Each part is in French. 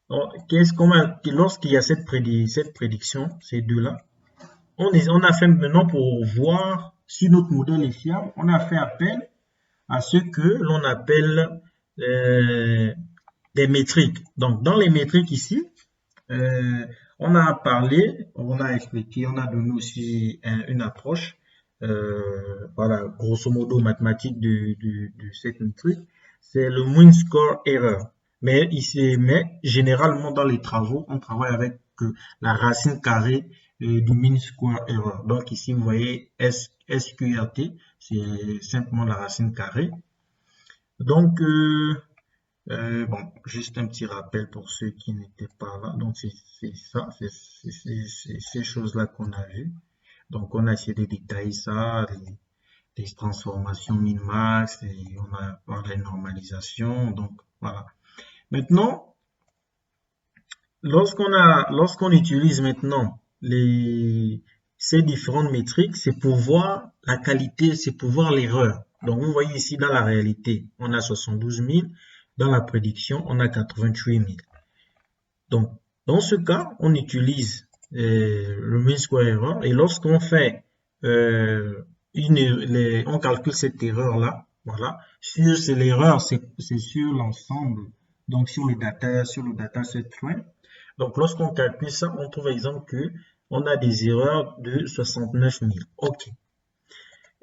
Lorsqu'il y a cette prédiction, ces deux-là, on a fait maintenant pour voir si notre modèle est fiable, on a fait appel à ce que l'on appelle euh, des métriques. Donc, dans les métriques ici, euh, on a parlé, on a expliqué, on a donné aussi une approche, voilà, grosso modo mathématique de cette métrique. C'est le mean score error. Mais généralement dans les travaux, on travaille avec la racine carrée du mean square error. Donc ici, vous voyez SQRT, c'est simplement la racine carrée. Donc, bon, juste un petit rappel pour ceux qui n'étaient pas là. Donc, c'est ça, c'est ces choses-là qu'on a vues. Donc, on a essayé de détailler ça, les transformations min-max, et on a parlé de normalisation. Donc, voilà. Maintenant, lorsqu'on utilise maintenant ces différentes métriques, c'est pour voir la qualité, c'est pour voir l'erreur. Donc, vous voyez ici dans la réalité, on a 72 000. Dans la prédiction, on a 88 000. Donc, dans ce cas, on utilise le mean square error et lorsqu'on fait on calcule cette erreur-là, voilà. C'est l'erreur, c'est sur l'ensemble, donc sur le dataset train. Donc, lorsqu'on calcule ça, on trouve exemple que on a des erreurs de 69 000. OK.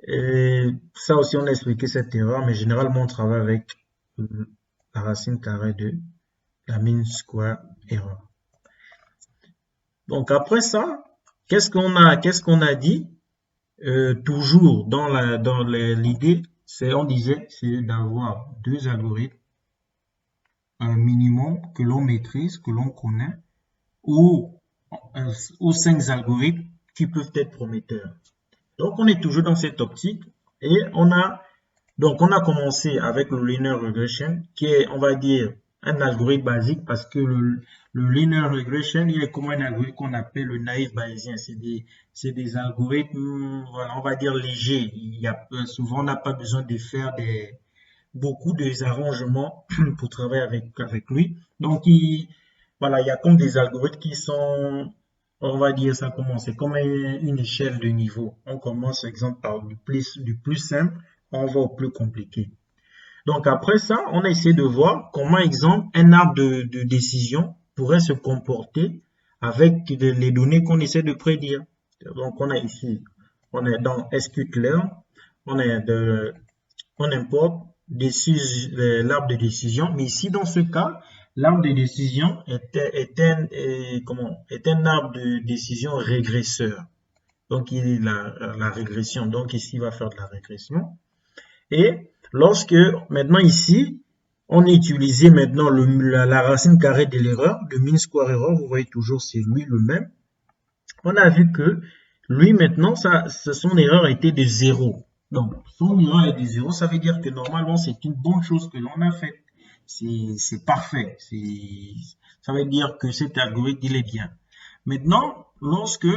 Et ça aussi, on a expliqué cette erreur, mais généralement, on travaille avec la racine carrée de la mean square error. Donc, après ça, qu'est-ce qu'on a dit? Toujours dans l'idée, on disait, c'est d'avoir deux algorithmes, un minimum que l'on maîtrise, que l'on connaît, ou, ou cinq algorithmes qui peuvent être prometteurs. Donc, on est toujours dans cette optique et on a commencé avec le linear regression qui est, on va dire, un algorithme basique parce que le linear regression, il est comme un algorithme qu'on appelle le naïf bayésien. C'est des algorithmes, voilà, on va dire légers. Souvent, on n'a pas besoin de faire beaucoup de arrangements pour travailler avec lui. Donc, voilà, il y a comme des algorithmes qui sont, on va dire ça comment, c'est comme une échelle de niveau. On commence, exemple, par du plus simple, on va au plus compliqué. Donc, après ça, on a essayé de voir comment, exemple, un arbre de décision pourrait se comporter avec les données qu'on essaie de prédire. Donc, on est dans sklearn, on est de on importe l'arbre de décision, mais ici, dans ce cas, l'arbre de décision est un arbre de décision régresseur. Donc, il est la régression. Donc, ici, il va faire de la régression. Et lorsque, maintenant ici, on a utilisé maintenant la racine carrée de l'erreur, le mean square error, vous voyez toujours, c'est lui le même. On a vu que lui, maintenant, son erreur était de 0. Donc, son erreur est de 0, ça veut dire que normalement, c'est une bonne chose que l'on a faite. C'est parfait. Ça veut dire que cet algorithme, il est bien. Maintenant, lorsque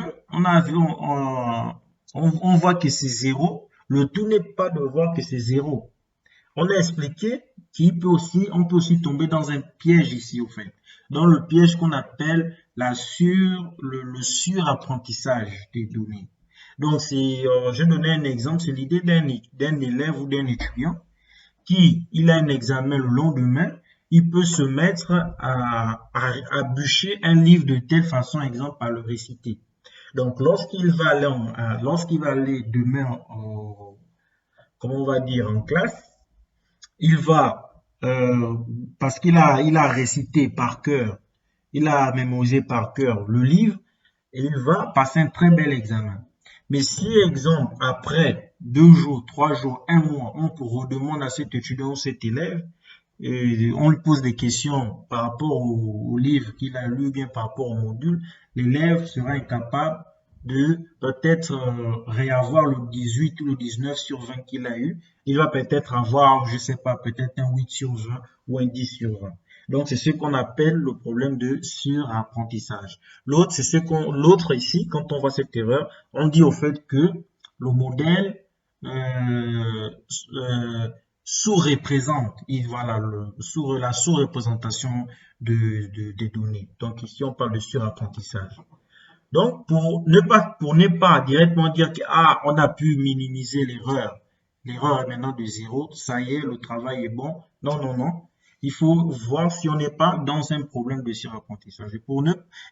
on voit que c'est 0, le tout n'est pas de voir que c'est 0. On a expliqué on peut aussi tomber dans un piège ici, au fait. Dans le piège qu'on appelle le surapprentissage des données. Donc, je vais donner un exemple, c'est l'idée d'un élève ou d'un étudiant il a un examen le lendemain, il peut se mettre à bûcher un livre de telle façon, exemple, à le réciter. Donc, lorsqu'il va aller demain comment on va dire, en classe, il va, parce qu'il a récité par cœur, il a mémorisé par cœur le livre, et il va passer un très bel examen. Mais si, exemple, après 2 jours, 3 jours, un mois, on redemande à cet étudiant ou cet élève, et on lui pose des questions par rapport au livre qu'il a lu, bien par rapport au module, l'élève sera incapable de peut-être réavoir le 18 ou le 19 sur 20 qu'il a eu. Il va peut-être avoir, je sais pas, peut-être un 8 sur 20 ou un 10 sur 20. Donc, c'est ce qu'on appelle le problème de surapprentissage. L'autre ici, quand on voit cette erreur, on dit au fait que le modèle euh, euh, sous-représente, voilà, la sous-représentation des données. Donc ici, on parle de surapprentissage. Donc, pour ne pas directement dire que, ah, on a pu minimiser l'erreur, l'erreur est maintenant de zéro, ça y est, le travail est bon. Non, non, non. Il faut voir si on n'est pas dans un problème de surapprentissage.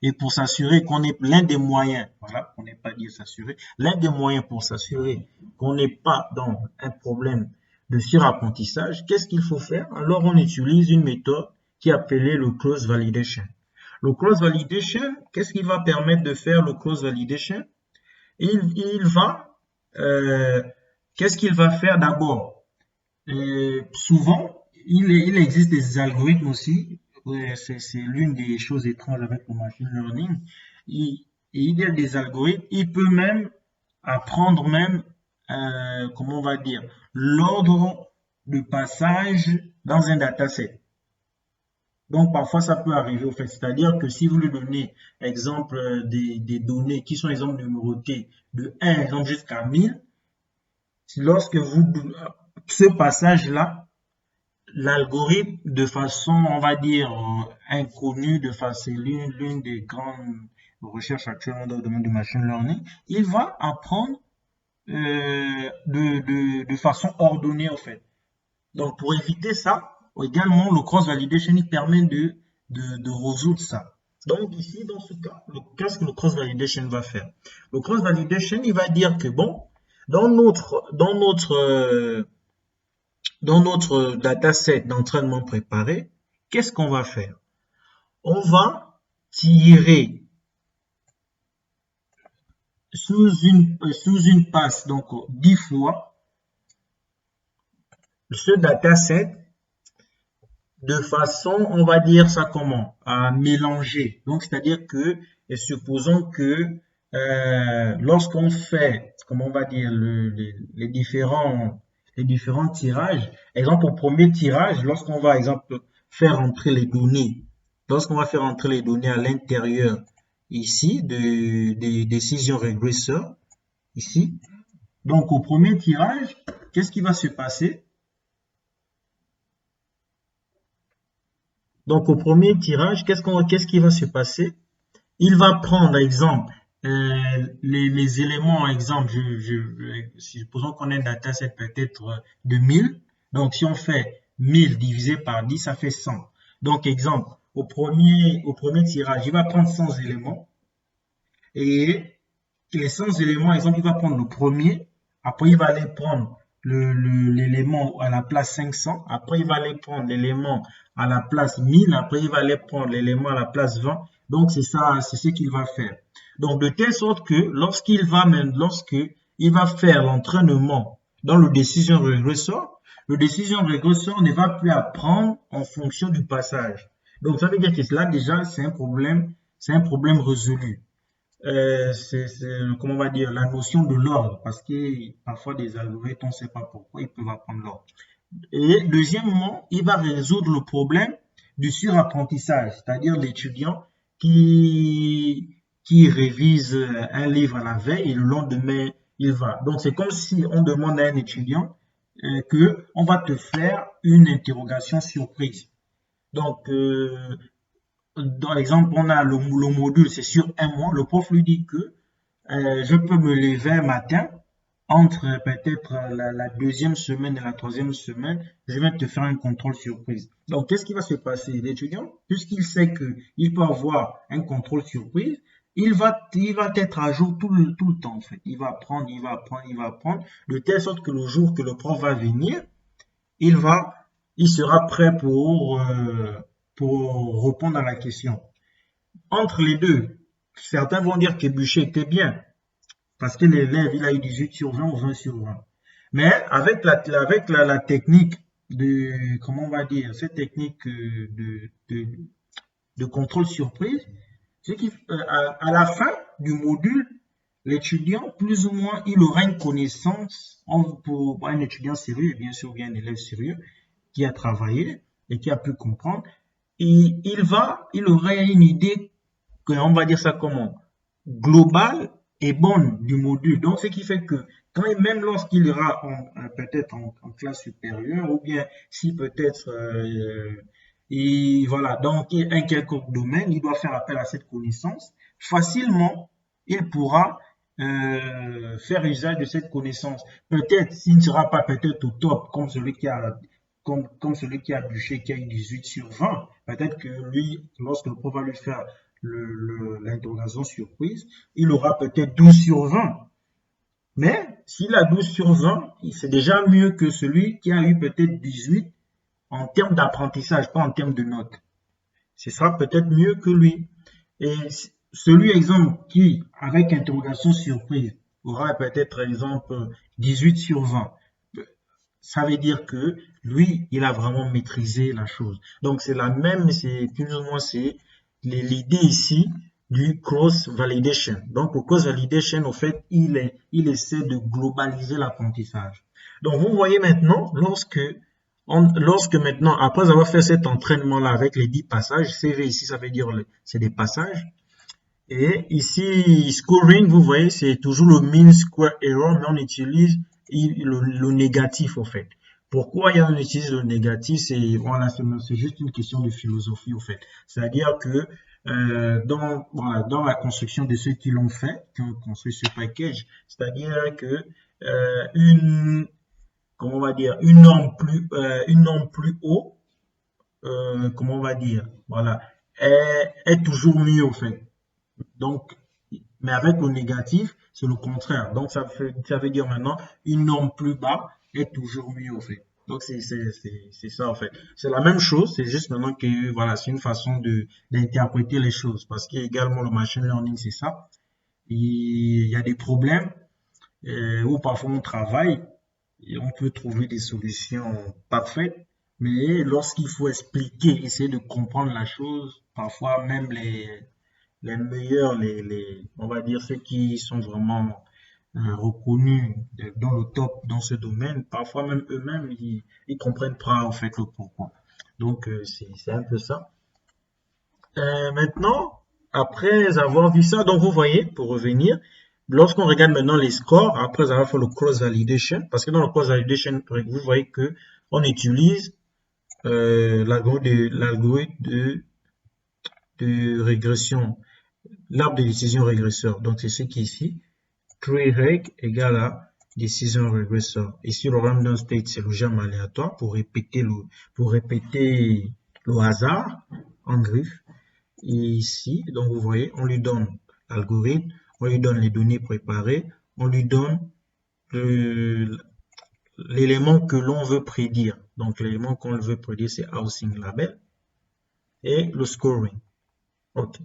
Et pour s'assurer qu'on est l'un des moyens, voilà, on n'est pas dire s'assurer, l'un des moyens pour s'assurer qu'on n'est pas dans un problème de surapprentissage, qu'est-ce qu'il faut faire? Alors, on utilise une méthode qui est appelée le cross validation. Le cross validation, qu'est-ce qu'il va permettre de faire le cross validation? Qu'est-ce qu'il va faire d'abord? Souvent, il existe des algorithmes aussi. C'est l'une des choses étranges avec le machine learning. Il y a des algorithmes. Il peut même apprendre même, comment on va dire, l'ordre de passage dans un dataset. Donc, parfois, ça peut arriver au fait. C'est-à-dire que si vous lui donnez, exemple, des données qui sont, exemple, numérotées de 1, exemple, jusqu'à 1000, lorsque ce passage-là, l'algorithme, de façon, on va dire, inconnue, c'est l'une des grandes recherches actuellement dans le domaine du machine learning, il va apprendre de façon ordonnée, en fait. Donc, pour éviter ça, également, le cross-validation, il permet de résoudre ça. Donc, ici, dans ce cas, qu'est-ce que le cross-validation va faire? Le cross-validation, il va dire que, bon, dans notre dataset d'entraînement préparé, qu'est-ce qu'on va faire? On va tirer sous une passe, donc 10 fois, ce dataset de façon, on va dire ça comment, à mélanger. Donc, c'est-à-dire que, et supposons que lorsqu'on fait, comment on va dire, les différents tirages, exemple au premier tirage, lorsqu'on va, exemple, faire entrer les données, lorsqu'on va faire entrer les données à l'intérieur ici des décisions régresseurs, ici, donc au premier tirage, qu'est-ce qui va se passer? Donc, au premier tirage, qu'est-ce qui va se passer? Il va prendre, exemple, les éléments, exemple, supposons qu'on a un dataset peut-être de 1000. Donc, si on fait 1000 divisé par 10, ça fait 100. Donc, exemple, au premier tirage, il va prendre 100 éléments. Et les 100 éléments, exemple, il va prendre le premier. Après, il va aller prendre l'élément à la place 500. Après, il va aller prendre l'élément à la place 1000. Après, il va aller prendre l'élément à la place 20. Donc, c'est ça, c'est ce qu'il va faire. Donc, de telle sorte que lorsqu'il va faire l'entraînement dans le décision régresseur, le décision régresseur ne va plus apprendre en fonction du passage. Donc, ça veut dire que là, déjà, c'est un problème résolu. Comment on va dire, la notion de l'ordre, parce que parfois des algorithmes, on ne sait pas pourquoi ils peuvent apprendre l'ordre. Et deuxièmement, il va résoudre le problème du surapprentissage, c'est-à-dire l'étudiant qui révise un livre à la veille et le lendemain, il va. Donc, c'est comme si on demande à un étudiant que on va te faire une interrogation surprise. Donc, dans l'exemple, on a le module, c'est sur un mois. Le prof lui dit que je peux me lever un matin entre peut-être la deuxième semaine et la troisième semaine, je vais te faire un contrôle surprise. Donc, qu'est-ce qui va se passer? L'étudiant, puisqu'il sait qu'il peut avoir un contrôle surprise, il va être à jour tout le temps, en fait. Il va apprendre, de telle sorte que le jour que le prof va venir, il sera prêt pour répondre à la question. Entre les deux, certains vont dire que Bûcher était bien, parce que l'élève, il a eu 18 sur 20 ou 20 sur 20. Mais avec la technique de, comment on va dire, cette technique de contrôle surprise, c'est qu'à la fin du module, l'étudiant, plus ou moins, il aura une connaissance, pour un étudiant sérieux, et bien sûr, bien un élève sérieux, qui a travaillé et qui a pu comprendre, et il aurait une idée, on va dire ça comment, globale et bonne du module. Donc, ce qui fait que même lorsqu'il ira peut-être en classe supérieure, ou bien si peut-être, et voilà, dans un quelconque domaine, il doit faire appel à cette connaissance, facilement, il pourra faire usage de cette connaissance. Peut-être s'il ne sera pas peut-être au top comme comme celui qui a bûché, qui a eu 18 sur 20, peut-être que lui, lorsque le prof va lui faire l'interrogation surprise, il aura peut-être 12 sur 20. Mais s'il a 12 sur 20, c'est déjà mieux que celui qui a eu peut-être 18 en termes d'apprentissage, pas en termes de notes. Ce sera peut-être mieux que lui. Et celui, exemple, qui, avec interrogation surprise, aura peut-être, exemple, 18 sur 20, ça veut dire que lui, il a vraiment maîtrisé la chose. Donc, c'est la même, c'est plus ou moins, c'est l'idée ici du cross-validation. Donc, le cross-validation, au fait, il essaie de globaliser l'apprentissage. Donc, vous voyez maintenant, lorsque maintenant, après avoir fait cet entraînement-là avec les 10 passages, CV ici, ça veut dire, c'est des passages. Et ici, scoring, vous voyez, c'est toujours le mean square error, mais on utilise le négatif, au fait. Pourquoi on utilise le négatif? C'est voilà, c'est juste une question de philosophie, au fait. C'est-à-dire que dans la construction de ceux qui l'ont fait, qui ont construit ce package, c'est-à-dire que comment on va dire, une norme plus haut, comment on va dire, voilà, est toujours mieux, au fait. Donc, mais avec le négatif, c'est le contraire. Donc, ça veut dire maintenant, une norme plus bas est toujours mieux, en fait. Donc, c'est ça, en fait. C'est la même chose, c'est juste maintenant que, voilà, c'est une façon d'interpréter les choses. Parce qu'également, le machine learning, c'est ça. Il y a des problèmes où parfois on travaille et on peut trouver des solutions parfaites. Mais lorsqu'il faut expliquer, essayer de comprendre la chose, parfois même les meilleurs, on va dire ceux qui sont vraiment reconnus dans le top dans ce domaine, parfois même eux-mêmes, ils comprennent pas en fait le pourquoi. Donc c'est un peu ça. Maintenant, après avoir vu ça, donc vous voyez, pour revenir, lorsqu'on regarde maintenant les scores, après avoir fait le cross-validation, parce que dans le cross-validation, vous voyez que on utilise l'algorithme de régression, l'arbre de décision régresseur. Donc c'est ce qui est ici. TreeReg égale à décision régresseur. Ici, le random state, c'est le germe aléatoire pour répéter le hasard en griffe. Et ici, donc vous voyez, on lui donne l'algorithme, on lui donne les données préparées, on lui donne l'élément que l'on veut prédire. Donc l'élément qu'on veut prédire, c'est housing label et le scoring. Ok.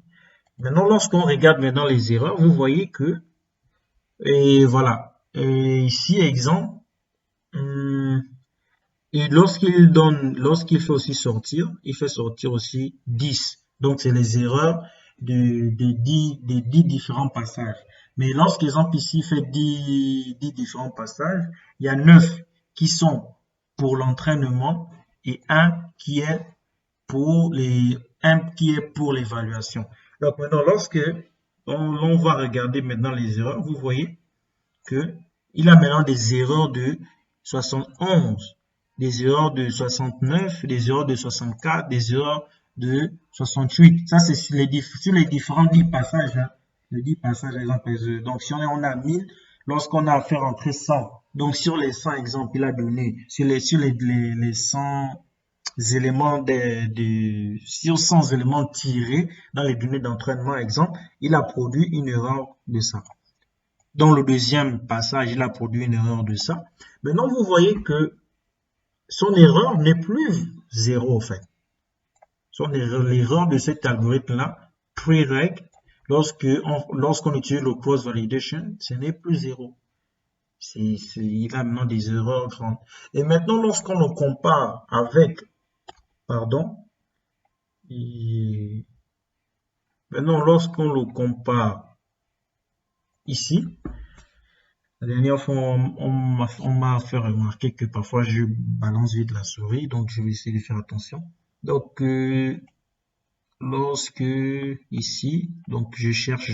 Maintenant, lorsqu'on regarde maintenant les erreurs, vous voyez que, et voilà, et ici, exemple, et lorsqu'il fait aussi sortir, il fait sortir aussi 10. Donc, c'est les erreurs des 10 différents passages. Mais lorsqu'exemple ici fait 10 différents passages, il y a 9 qui sont pour l'entraînement et un qui est pour l'évaluation. Donc maintenant, lorsque on va regarder maintenant les erreurs, vous voyez que il a maintenant des erreurs de 71, des erreurs de 69, des erreurs de 64, des erreurs de 68. Ça, c'est sur les différents 10 passages. Hein. Les 10 passages, exemple. Donc, si on a 1000, lorsqu'on a fait rentrer 100, donc sur les 100 exemples, il a donné, sur les 100 éléments sur 100 éléments tirés dans les données d'entraînement, exemple, il a produit une erreur de ça. Dans le deuxième passage, il a produit une erreur de ça. Maintenant, vous voyez que son erreur n'est plus zéro, en fait. L'erreur de cet algorithme-là, pre-reg, lorsqu'on utilise le cross-validation, ce n'est plus zéro. Il a maintenant des erreurs grandes. Et maintenant, lorsqu'on le compare avec, pardon, maintenant, lorsqu'on le compare ici, la dernière fois, on m'a fait remarquer que parfois je balance vite la souris, donc je vais essayer de faire attention. Donc, lorsque ici, donc je cherche,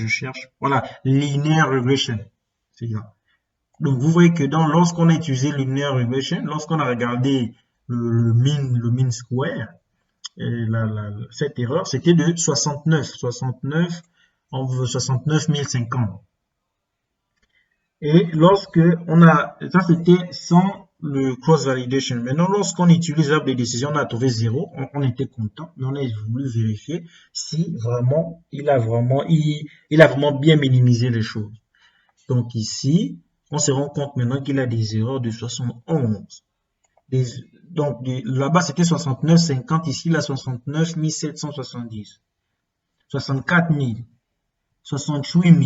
voilà, linear regression, c'est ça. Donc, vous voyez que lorsqu'on a utilisé linear regression, lorsqu'on a regardé le mean square, cette erreur, c'était de 69 050. Et lorsque ça c'était sans le cross validation. Maintenant, lorsqu'on utilise l'arbre de décision, on a trouvé 0, on était content, mais on a voulu vérifier si vraiment, il a vraiment bien minimisé les choses. Donc ici, on se rend compte maintenant qu'il a des erreurs de 71. Donc là-bas, c'était 69,50. Ici, il a 69 770. 64 000. 68 000.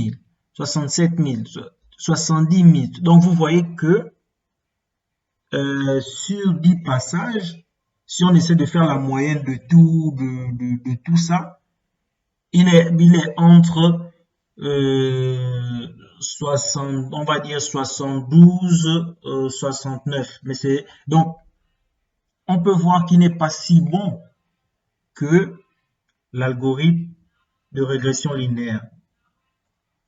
67 000. 70 000. Donc, vous voyez que sur 10 passages, si on essaie de faire la moyenne de tout ça, il est entre 60, on va dire 72, 69. Mais donc, on peut voir qu'il n'est pas si bon que l'algorithme de régression linéaire.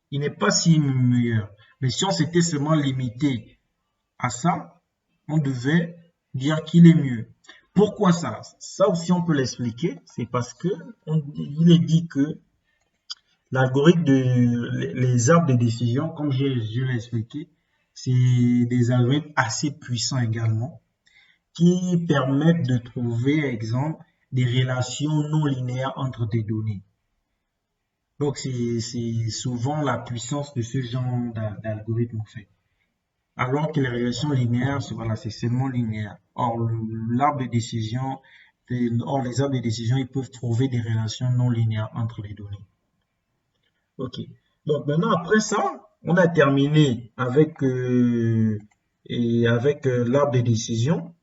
Il n'est pas si meilleur. Mais si on s'était seulement limité à ça, on devait dire qu'il est mieux. Pourquoi ça? Ça aussi, on peut l'expliquer. C'est parce que il est dit que l'algorithme les arbres de décision, comme je l'ai expliqué, c'est des algorithmes assez puissants également, qui permettent de trouver, par exemple, des relations non linéaires entre des données. Donc, c'est souvent la puissance de ce genre d'algorithme, en fait. Alors que les relations linéaires, voilà, c'est seulement linéaire. Or, les arbres de décision, ils peuvent trouver des relations non linéaires entre les données. Ok. Donc, maintenant, après ça, on a terminé avec l'arbre de décision.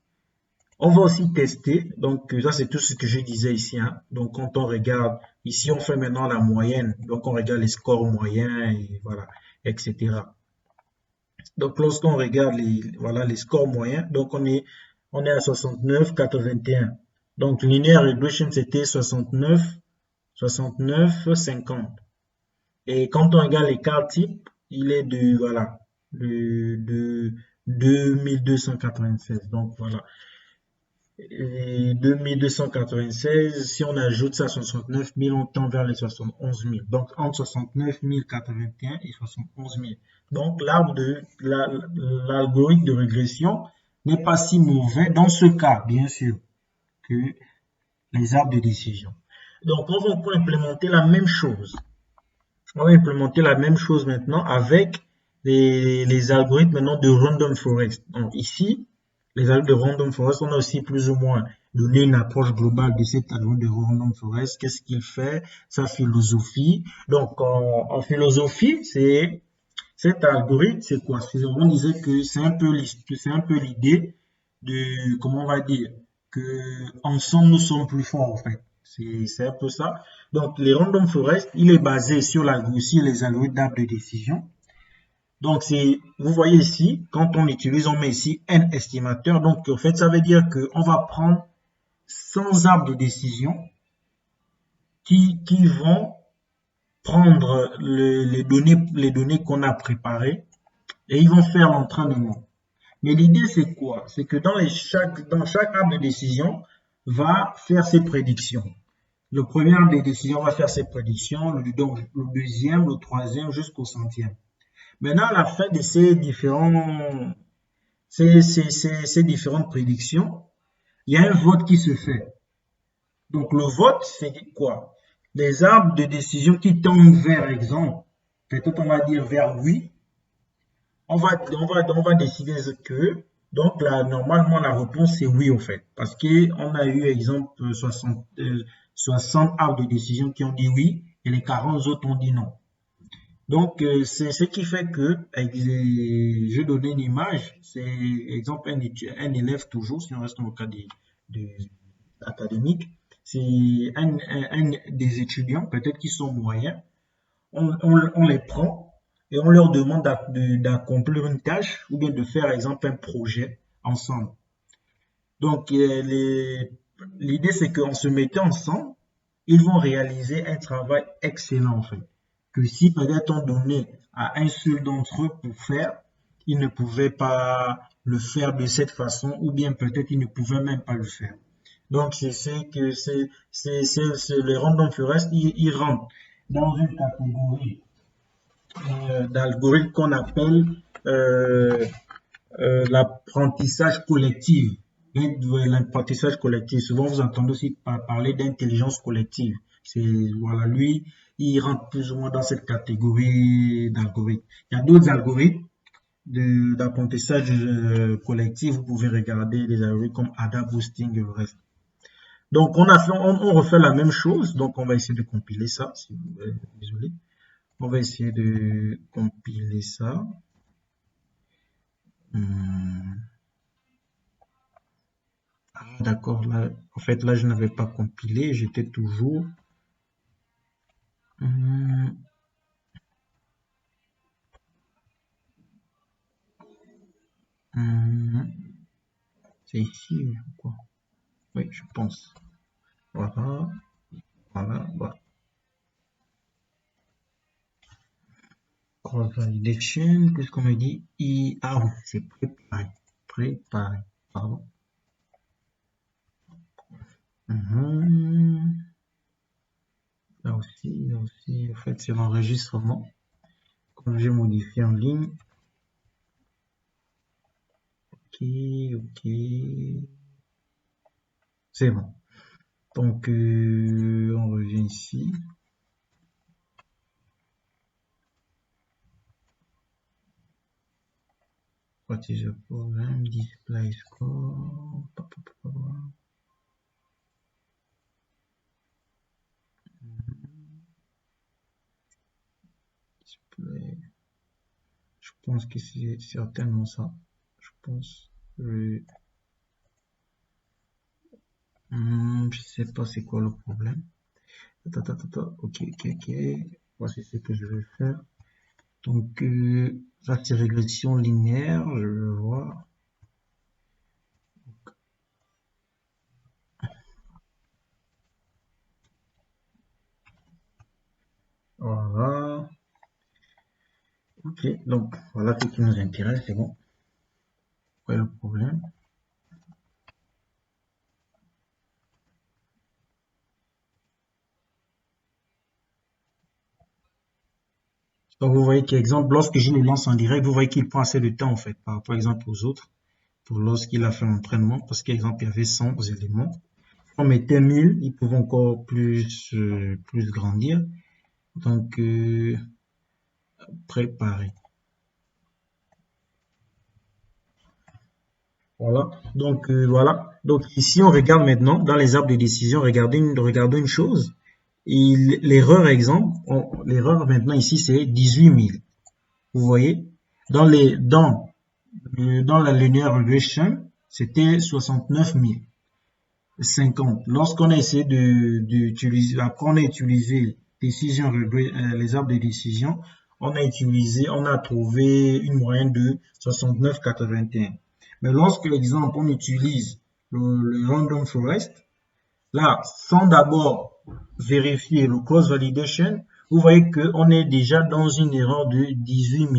On va aussi tester, donc ça c'est tout ce que je disais ici, hein. Donc quand on regarde, ici on fait maintenant la moyenne, donc on regarde les scores moyens, et voilà, etc. Donc lorsqu'on regarde les scores moyens, donc on est à 69, 81. Donc linear regression c'était 69, 50. Et quand on regarde l'écart type, il est de 2296. Donc voilà. Et 2296, si on ajoute ça à 69 000, on tend vers les 71 000. Donc, entre 69 081 et 71 000. Donc, l'algorithme de régression n'est pas si mauvais dans ce cas, bien sûr, que les arbres de décision. Donc, on va implémenter la même chose. On va implémenter la même chose maintenant avec les algorithmes maintenant de random forest. Donc, ici, les algorithmes de random forest, on a aussi plus ou moins donné une approche globale de cet algorithme de random forest. Qu'est-ce qu'il fait? Sa philosophie. Donc, en philosophie, cet algorithme, c'est quoi? On disait que c'est un peu l'idée de, comment on va dire, que ensemble nous sommes plus forts en fait. C'est un peu ça. Donc, les random forest, il est basé sur les algorithmes d'arbres de décision. Donc, vous voyez ici, quand on utilise, on met ici n estimateur. Donc, en fait, ça veut dire qu'on va prendre 100 arbres de décision qui vont prendre les données qu'on a préparées et ils vont faire l'entraînement. Mais l'idée, c'est quoi? C'est que dans chaque arbre de décision va faire ses prédictions. Le premier arbre de décision va faire ses prédictions, le deuxième, le troisième, jusqu'au centième. Maintenant, à la fin de ces différentes prédictions, il y a un vote qui se fait. Donc, le vote, c'est quoi? Les arbres de décision qui tendent vers exemple, peut-être on va dire vers oui, on va décider que, donc là, normalement, la réponse c'est oui, en fait. Parce qu'on a eu, exemple, 60 arbres de décision qui ont dit oui, et les 40 autres ont dit non. Donc, c'est ce qui fait que, je donnais une image, c'est exemple un élève toujours, si on reste dans le cas académique, c'est des étudiants, peut-être qui sont moyens, on les prend et on leur demande d'accomplir une tâche ou bien de faire, exemple, un projet ensemble. Donc, l'idée, c'est qu'en se mettant ensemble, ils vont réaliser un travail excellent, en fait. Que si peut-être on donnait à un seul d'entre eux pour faire, il ne pouvait pas le faire de cette façon, ou bien peut-être il ne pouvait même pas le faire. Donc, je sais que les random forest, ils rentrent dans une catégorie d'algorithmes qu'on appelle euh, l'apprentissage collectif. L'apprentissage collectif. Souvent, vous entendez aussi parler d'intelligence collective. C'est, voilà, lui, il rentre plus ou moins dans cette catégorie d'algorithmes. Il y a d'autres algorithmes d'apprentissage collectif. Vous pouvez regarder des algorithmes comme Ada Boosting et le reste. Donc, on refait la même chose. Donc, on va essayer de compiler ça. Désolé. On va essayer de compiler ça. Ah, d'accord, là, en fait, là, je n'avais pas compilé, j'étais toujours. Hum, c'est ici, quoi. Oui, je pense. Voilà, voilà, voilà. Cross validation, qu'est-ce qu'on me dit? Ah oui, c'est préparé. Préparé, pardon. Là aussi, en fait, c'est l'enregistrement. Comme j'ai modifié en ligne. Ok, ok. C'est bon. Donc, on revient ici. What is the problem? Display score. Display. Je pense que c'est certainement ça. Je pense. Je sais pas c'est quoi le problème. Ok, ok, ok. Voici ce que je vais faire. Donc, ça c'est régression linéaire, je vais voir. Voilà. Ok, donc voilà ce qui nous intéresse, c'est bon. Quoi est le problème? Donc vous voyez qu'exemple, lorsque je le lance en direct, vous voyez qu'il prend assez de temps en fait, par rapport exemple aux autres, pour lorsqu'il a fait l'entraînement, parce qu'exemple, il y avait 100 éléments. Si on mettait 1000, il pouvait encore plus grandir. Donc, préparer. Voilà. Donc, voilà. Donc, ici, on regarde maintenant, dans les arbres de décision, regardons une chose. L'erreur, exemple, l'erreur maintenant ici, c'est 18 000. Vous voyez? Dans la linear regression, c'était 69 000. 50. Lorsqu'on a essayé d'utiliser, après on a utilisé les arbres de décision, on a trouvé une moyenne de 69,81. Mais lorsque l'exemple, on utilise le random forest, là, sans d'abord vérifier le cross validation, vous voyez qu'on est déjà dans une erreur de 18 000.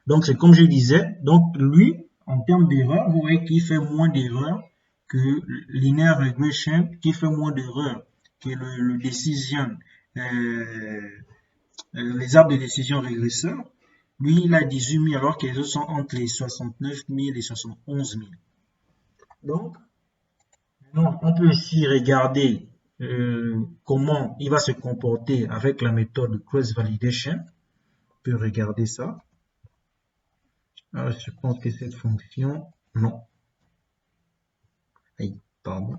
Donc, c'est comme je disais, donc lui, en termes d'erreur, vous voyez qu'il fait moins d'erreurs que linear regression, qui fait moins d'erreurs que le decision, les arbres de décision régresseurs. Lui, il a 18 000 alors que les autres sont entre les 69 000 et 71 000. Donc, non, on peut aussi regarder comment il va se comporter avec la méthode cross validation. On peut regarder ça. Alors, je pense que cette fonction, non. Aïe, pardon.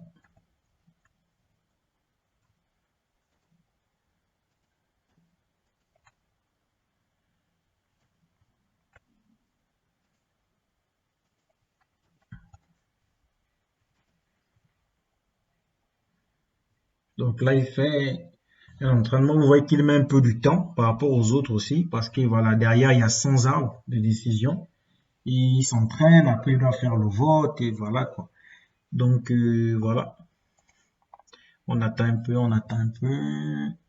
Donc là, il fait un entraînement. Vous voyez qu'il met un peu du temps par rapport aux autres aussi, parce que voilà, derrière, il y a 100 arbres de décision. Il s'entraîne, après il doit faire le vote, et voilà quoi. Donc voilà, on attend un peu,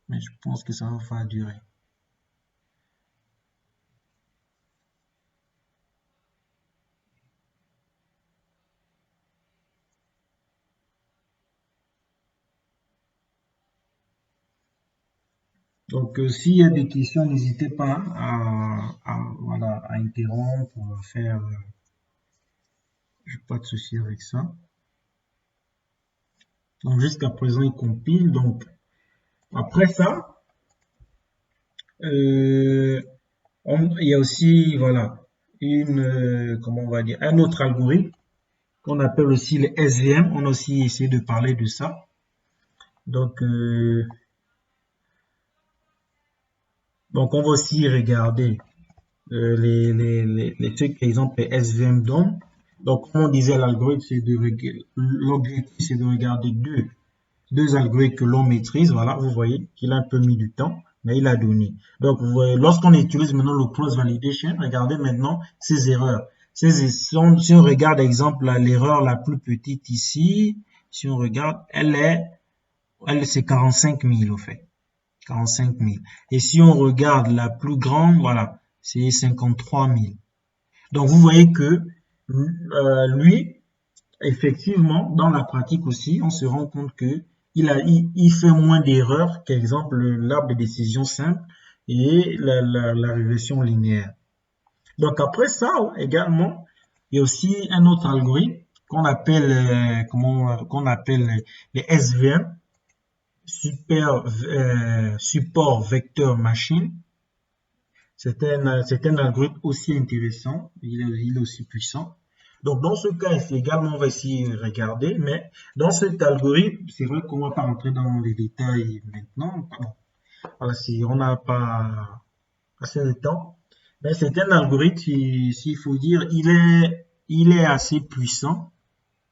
mais je pense que ça va faire durer. Donc, s'il y a des questions, n'hésitez pas voilà, à interrompre, à faire, j'ai pas de souci avec ça. Donc, jusqu'à présent, il compile. Donc, après ça, euh, il y a aussi, voilà, comment on va dire, un autre algorithme qu'on appelle aussi le SVM. On a aussi essayé de parler de ça. Donc, on va aussi regarder les trucs, par exemple, les SVM DOM. Donc, comme on disait, l'objectif, c'est de regarder deux algorithmes que l'on maîtrise. Voilà, vous voyez qu'il a un peu mis du temps, mais il a donné. Donc, vous voyez, lorsqu'on utilise maintenant le cross validation, regardez maintenant ces erreurs. Si on regarde, exemple, l'erreur la plus petite ici, si on regarde, c'est 45 000 au fait. 45 000. Et si on regarde la plus grande, voilà, c'est 53 000. Donc, vous voyez que lui, effectivement, dans la pratique aussi, on se rend compte que il fait moins d'erreurs qu'exemple l'arbre de décision simple et la régression linéaire. Donc, après ça, également, il y a aussi un autre algorithme qu'on appelle les SVM, support vecteur machine. C'est un algorithme aussi intéressant, il est aussi puissant. Donc, dans ce cas, également, on va essayer de regarder, mais dans cet algorithme, c'est vrai qu'on ne va pas rentrer dans les détails maintenant. Voilà, si on n'a pas assez de temps. Mais c'est un algorithme, s'il faut dire, il est assez puissant.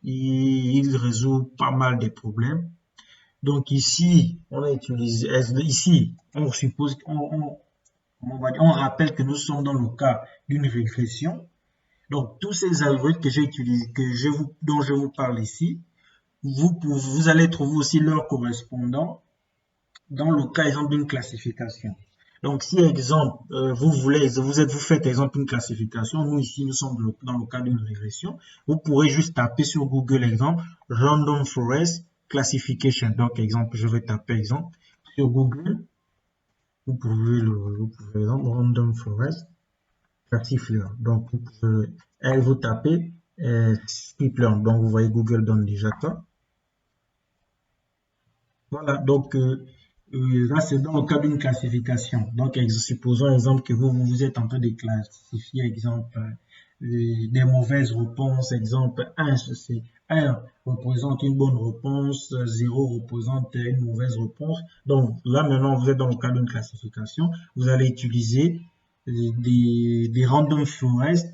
Il résout pas mal de problèmes. Donc ici, on suppose, on rappelle que nous sommes dans le cas d'une régression. Donc, tous ces algorithmes que j'ai utilisés, dont je vous parle ici, vous allez trouver aussi leur correspondant dans le cas, exemple, d'une classification. Donc, si, exemple, vous faites, exemple, une classification, nous, ici, nous sommes dans le cas d'une régression, vous pourrez juste taper sur Google, exemple, Random Forest Classification. Donc, exemple, je vais taper, exemple, sur Google, exemple, Random Forest Classifier. Donc, vous tapez Skiplearn. Donc, vous voyez, Google donne déjà ça. Voilà, donc là, c'est dans le cas d'une classification. Donc, supposons, exemple, que vous êtes en train de classifier, exemple, des mauvaises réponses. Exemple, 1 représente une bonne réponse, 0 représente une mauvaise réponse. Donc, là, maintenant, vous êtes dans le cas d'une classification. Vous allez utiliser des random forest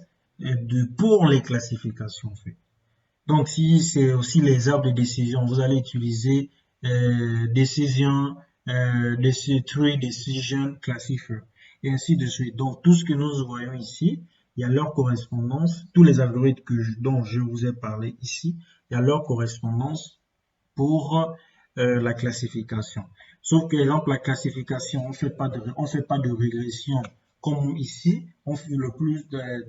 pour les classifications, en fait. Donc, si c'est aussi les arbres de décision, vous allez utiliser décision, tree decision classifier, et ainsi de suite. Donc, tout ce que nous voyons ici, il y a leur correspondance, tous les algorithmes dont je vous ai parlé ici, il y a leur correspondance pour la classification. Sauf que, exemple, la classification, on fait pas de régression comme ici. On fait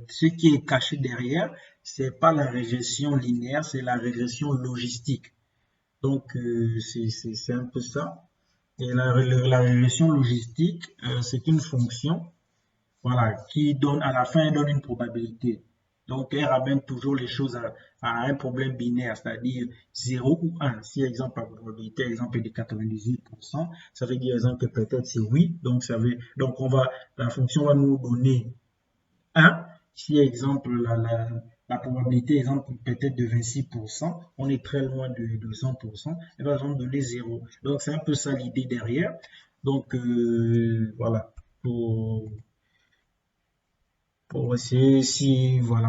ce qui est caché derrière, c'est pas la régression linéaire, c'est la régression logistique. Donc, c'est un peu ça. Et la régression logistique, c'est une fonction, voilà, qui donne, à la fin, elle donne une probabilité. Donc, elle ramène toujours les choses à un problème binaire, c'est-à-dire 0 ou 1. Si, exemple, la probabilité, exemple, est de 98%, ça veut dire, exemple, que peut-être c'est oui. Donc, la fonction va nous donner 1. Si, exemple, la probabilité, exemple, peut-être de 26%, on est très loin de 100%, elle va nous donner 0. Donc, c'est un peu ça l'idée derrière. Donc, voilà. Pour essayer, si voilà,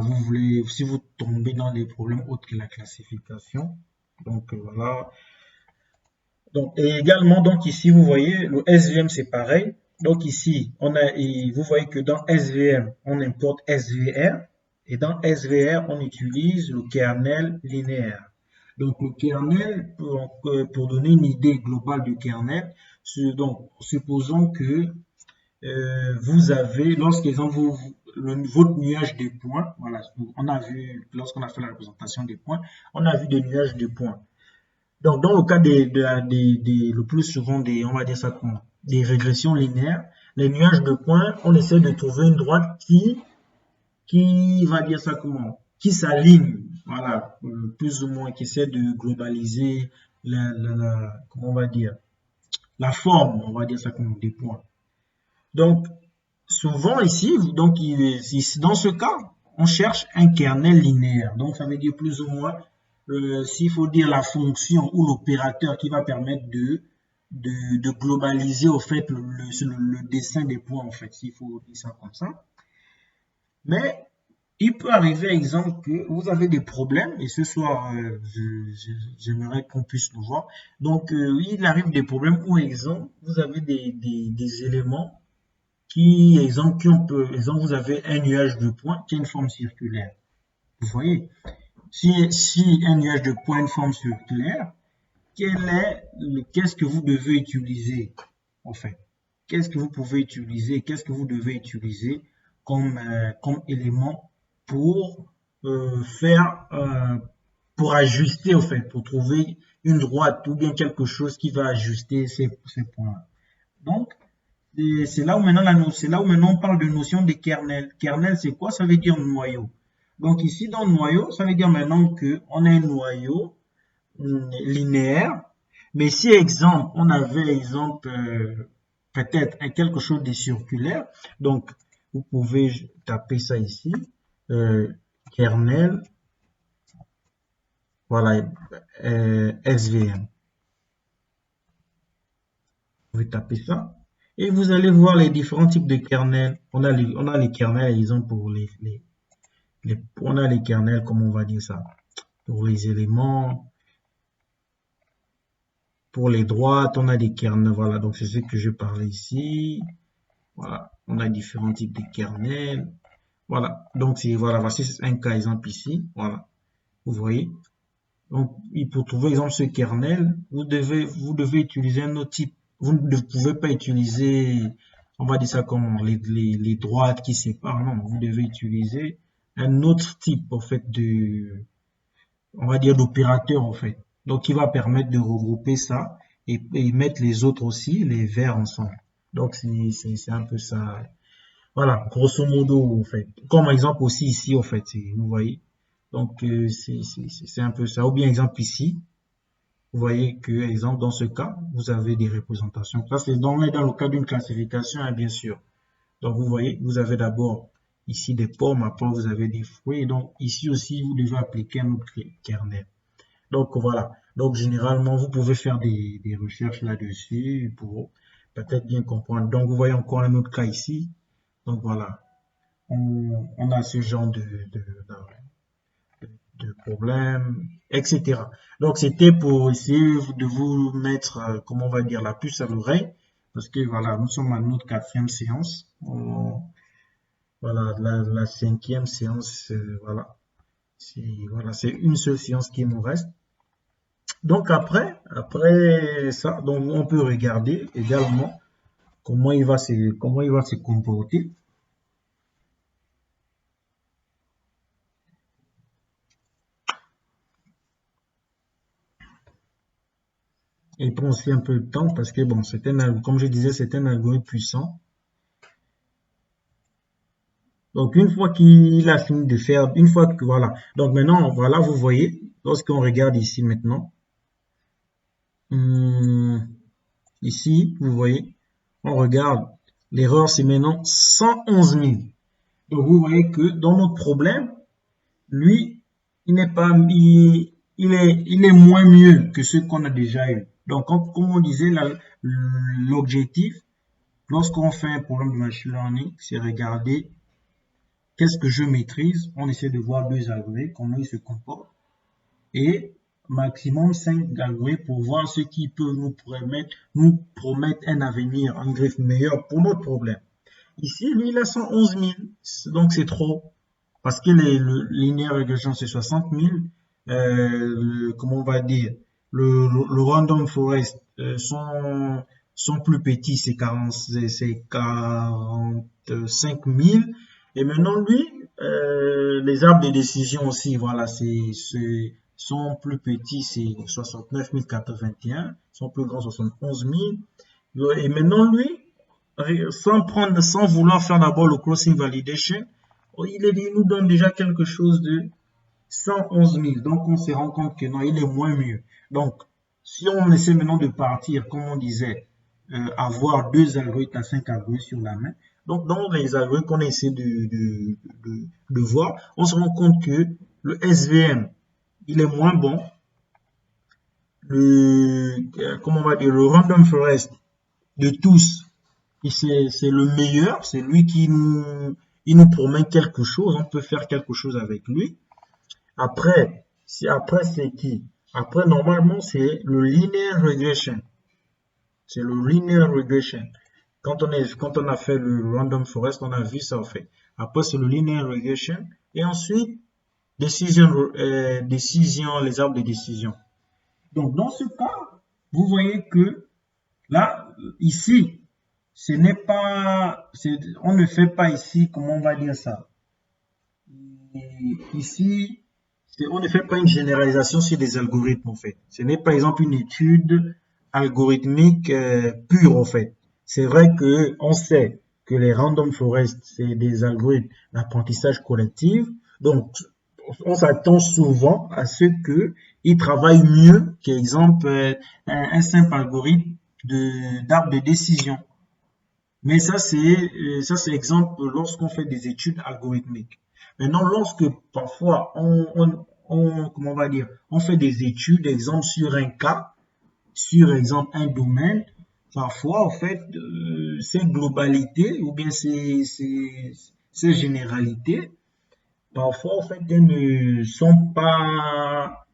si vous tombez dans des problèmes autres que la classification. Donc voilà. Donc, et également, donc ici, vous voyez, le SVM, c'est pareil. Donc ici, vous voyez que dans SVM, on importe SVR. Et dans SVR, on utilise le kernel linéaire. Donc le kernel, pour donner une idée globale du kernel, donc supposons que vous avez, votre nuage de points, voilà, on a vu, lorsqu'on a fait la représentation des points, on a vu des nuages de points. Donc, dans le cas le plus souvent on va dire ça comment? des régressions linéaires, les nuages de points, on essaie de trouver une droite qui va dire ça comment? Qui s'aligne, voilà, plus ou moins, qui essaie de globaliser comment on va dire, la forme, on va dire ça comme des points. Donc, souvent ici, donc dans ce cas, on cherche un kernel linéaire. Donc, ça veut dire plus ou moins, s'il faut dire la fonction ou l'opérateur qui va permettre de globaliser au fait le dessin des points, en fait, s'il faut dire ça comme ça. Mais il peut arriver, exemple, que vous avez des problèmes, et ce soir, j'aimerais qu'on puisse le voir. Donc, il arrive des problèmes où, exemple, vous avez des éléments qui, exemple, vous avez un nuage de points qui a une forme circulaire. Vous voyez, si un nuage de points a une forme circulaire, qu'est-ce que vous devez utiliser, en fait? Qu'est-ce que vous pouvez utiliser, qu'est-ce que vous devez utiliser comme élément pour pour ajuster, en fait, pour trouver une droite ou bien quelque chose qui va ajuster ces points-là. Donc, c'est là où maintenant on parle de notion de kernel. Kernel, c'est quoi? Ça veut dire noyau. Donc ici, dans le noyau, ça veut dire maintenant qu'on a un noyau linéaire. Mais si, exemple, on avait, exemple, peut-être quelque chose de circulaire, donc vous pouvez taper ça ici, kernel, voilà, SVM. Vous pouvez taper ça. Et vous allez voir les différents types de kernels. On a les kernels, exemple, on a les kernels, comment on va dire ça, pour les éléments, pour les droites, on a des kernels, voilà, donc c'est ce que je parlais ici. Voilà, on a différents types de kernels. Voilà, donc voilà, voici un cas exemple ici, voilà, vous voyez. Donc, pour trouver exemple ce kernel, vous devez utiliser un autre type. Vous ne pouvez pas utiliser, on va dire ça comme les droites qui séparent, non, vous devez utiliser un autre type, en fait, on va dire d'opérateur, en fait. Donc, qui va permettre de regrouper ça et mettre les autres aussi, les verts ensemble. Donc, c'est un peu ça. Voilà, grosso modo, en fait. Comme exemple aussi ici, en fait, vous voyez. Donc, c'est un peu ça. Ou bien exemple ici, vous voyez que, exemple, dans ce cas, vous avez des représentations. Ça, c'est dans le cas d'une classification, hein, bien sûr. Donc, vous voyez, vous avez d'abord ici des pommes, après vous avez des fruits. Donc, ici aussi, vous devez appliquer un autre kernel. Donc, voilà. Donc, généralement, vous pouvez faire des recherches là-dessus pour peut-être bien comprendre. Donc, vous voyez encore un autre cas ici. Donc, voilà. On a ce genre de problèmes, etc. Donc, c'était pour essayer de vous mettre, comment on va dire, la puce à l'oreille. Parce que, voilà, nous sommes à notre 4e séance. Voilà, la 5e séance, voilà. C'est une seule séance qui nous reste. Donc, après ça, donc, on peut regarder également comment il va se comporter. Il prend aussi un peu de temps parce que, bon, comme je disais, c'est un algorithme puissant. Donc, une fois qu'il a fini de faire, une fois que, voilà. Donc, maintenant, voilà, vous voyez, lorsqu'on regarde ici maintenant, ici, vous voyez, on regarde, l'erreur, c'est maintenant 111 000. Donc, vous voyez que dans notre problème, lui, il n'est pas, il est moins mieux que ce qu'on a déjà eu. Donc, comme on disait, l'objectif, lorsqu'on fait un problème de machine learning, c'est regarder qu'est-ce que je maîtrise. On essaie de voir 2 algorithmes, comment ils se comportent. Et maximum 5 algorithmes pour voir ce qui peut nous promettre un avenir, un greffe meilleur pour notre problème. Ici, lui, il a 111 000. Donc, c'est trop. Parce que le linéaire régression, c'est 60 000. Comment on va dire, le random forest sont plus petits, c'est 45 000. Et maintenant, lui, les arbres de décision aussi, voilà, sont plus petits, c'est 69 081, sont plus grands, 71 000. Et maintenant, lui, sans vouloir faire d'abord le crossing validation, il nous donne déjà quelque chose de 111 000. Donc, on se rend compte que non, il est moins mieux. Donc, si on essaie maintenant de partir, comme on disait, avoir deux algorithmes à 5 algorithmes sur la main, donc dans les algorithmes qu'on essaie de voir, on se rend compte que le SVM, il est moins bon. Comment on va dire, le random forest de tous, c'est le meilleur, c'est lui il nous promet quelque chose, on peut faire quelque chose avec lui. Après c'est qui? Après, normalement, c'est le linear regression. C'est le linear regression. Quand on a fait le random forest, on a vu ça en fait. Après, c'est le linear regression. Et ensuite, les arbres de décision. Donc, dans ce cas, vous voyez que là, ici, ce n'est pas, on ne fait pas ici, comment on va dire ça? Ici, on ne fait pas une généralisation sur des algorithmes, en fait. Ce n'est par exemple une étude algorithmique pure, en fait. C'est vrai que on sait que les random forests, c'est des algorithmes d'apprentissage collectif. Donc, on s'attend souvent à ce qu'ils travaillent mieux qu'exemple un simple algorithme d'arbre de décision. Mais ça c'est exemple lorsqu'on fait des études algorithmiques. Maintenant, lorsque parfois comment on va dire, on fait des études, exemple sur un cas, sur exemple un domaine, parfois en fait ces globalités ou bien ces généralités, parfois en fait elles ne sont pas,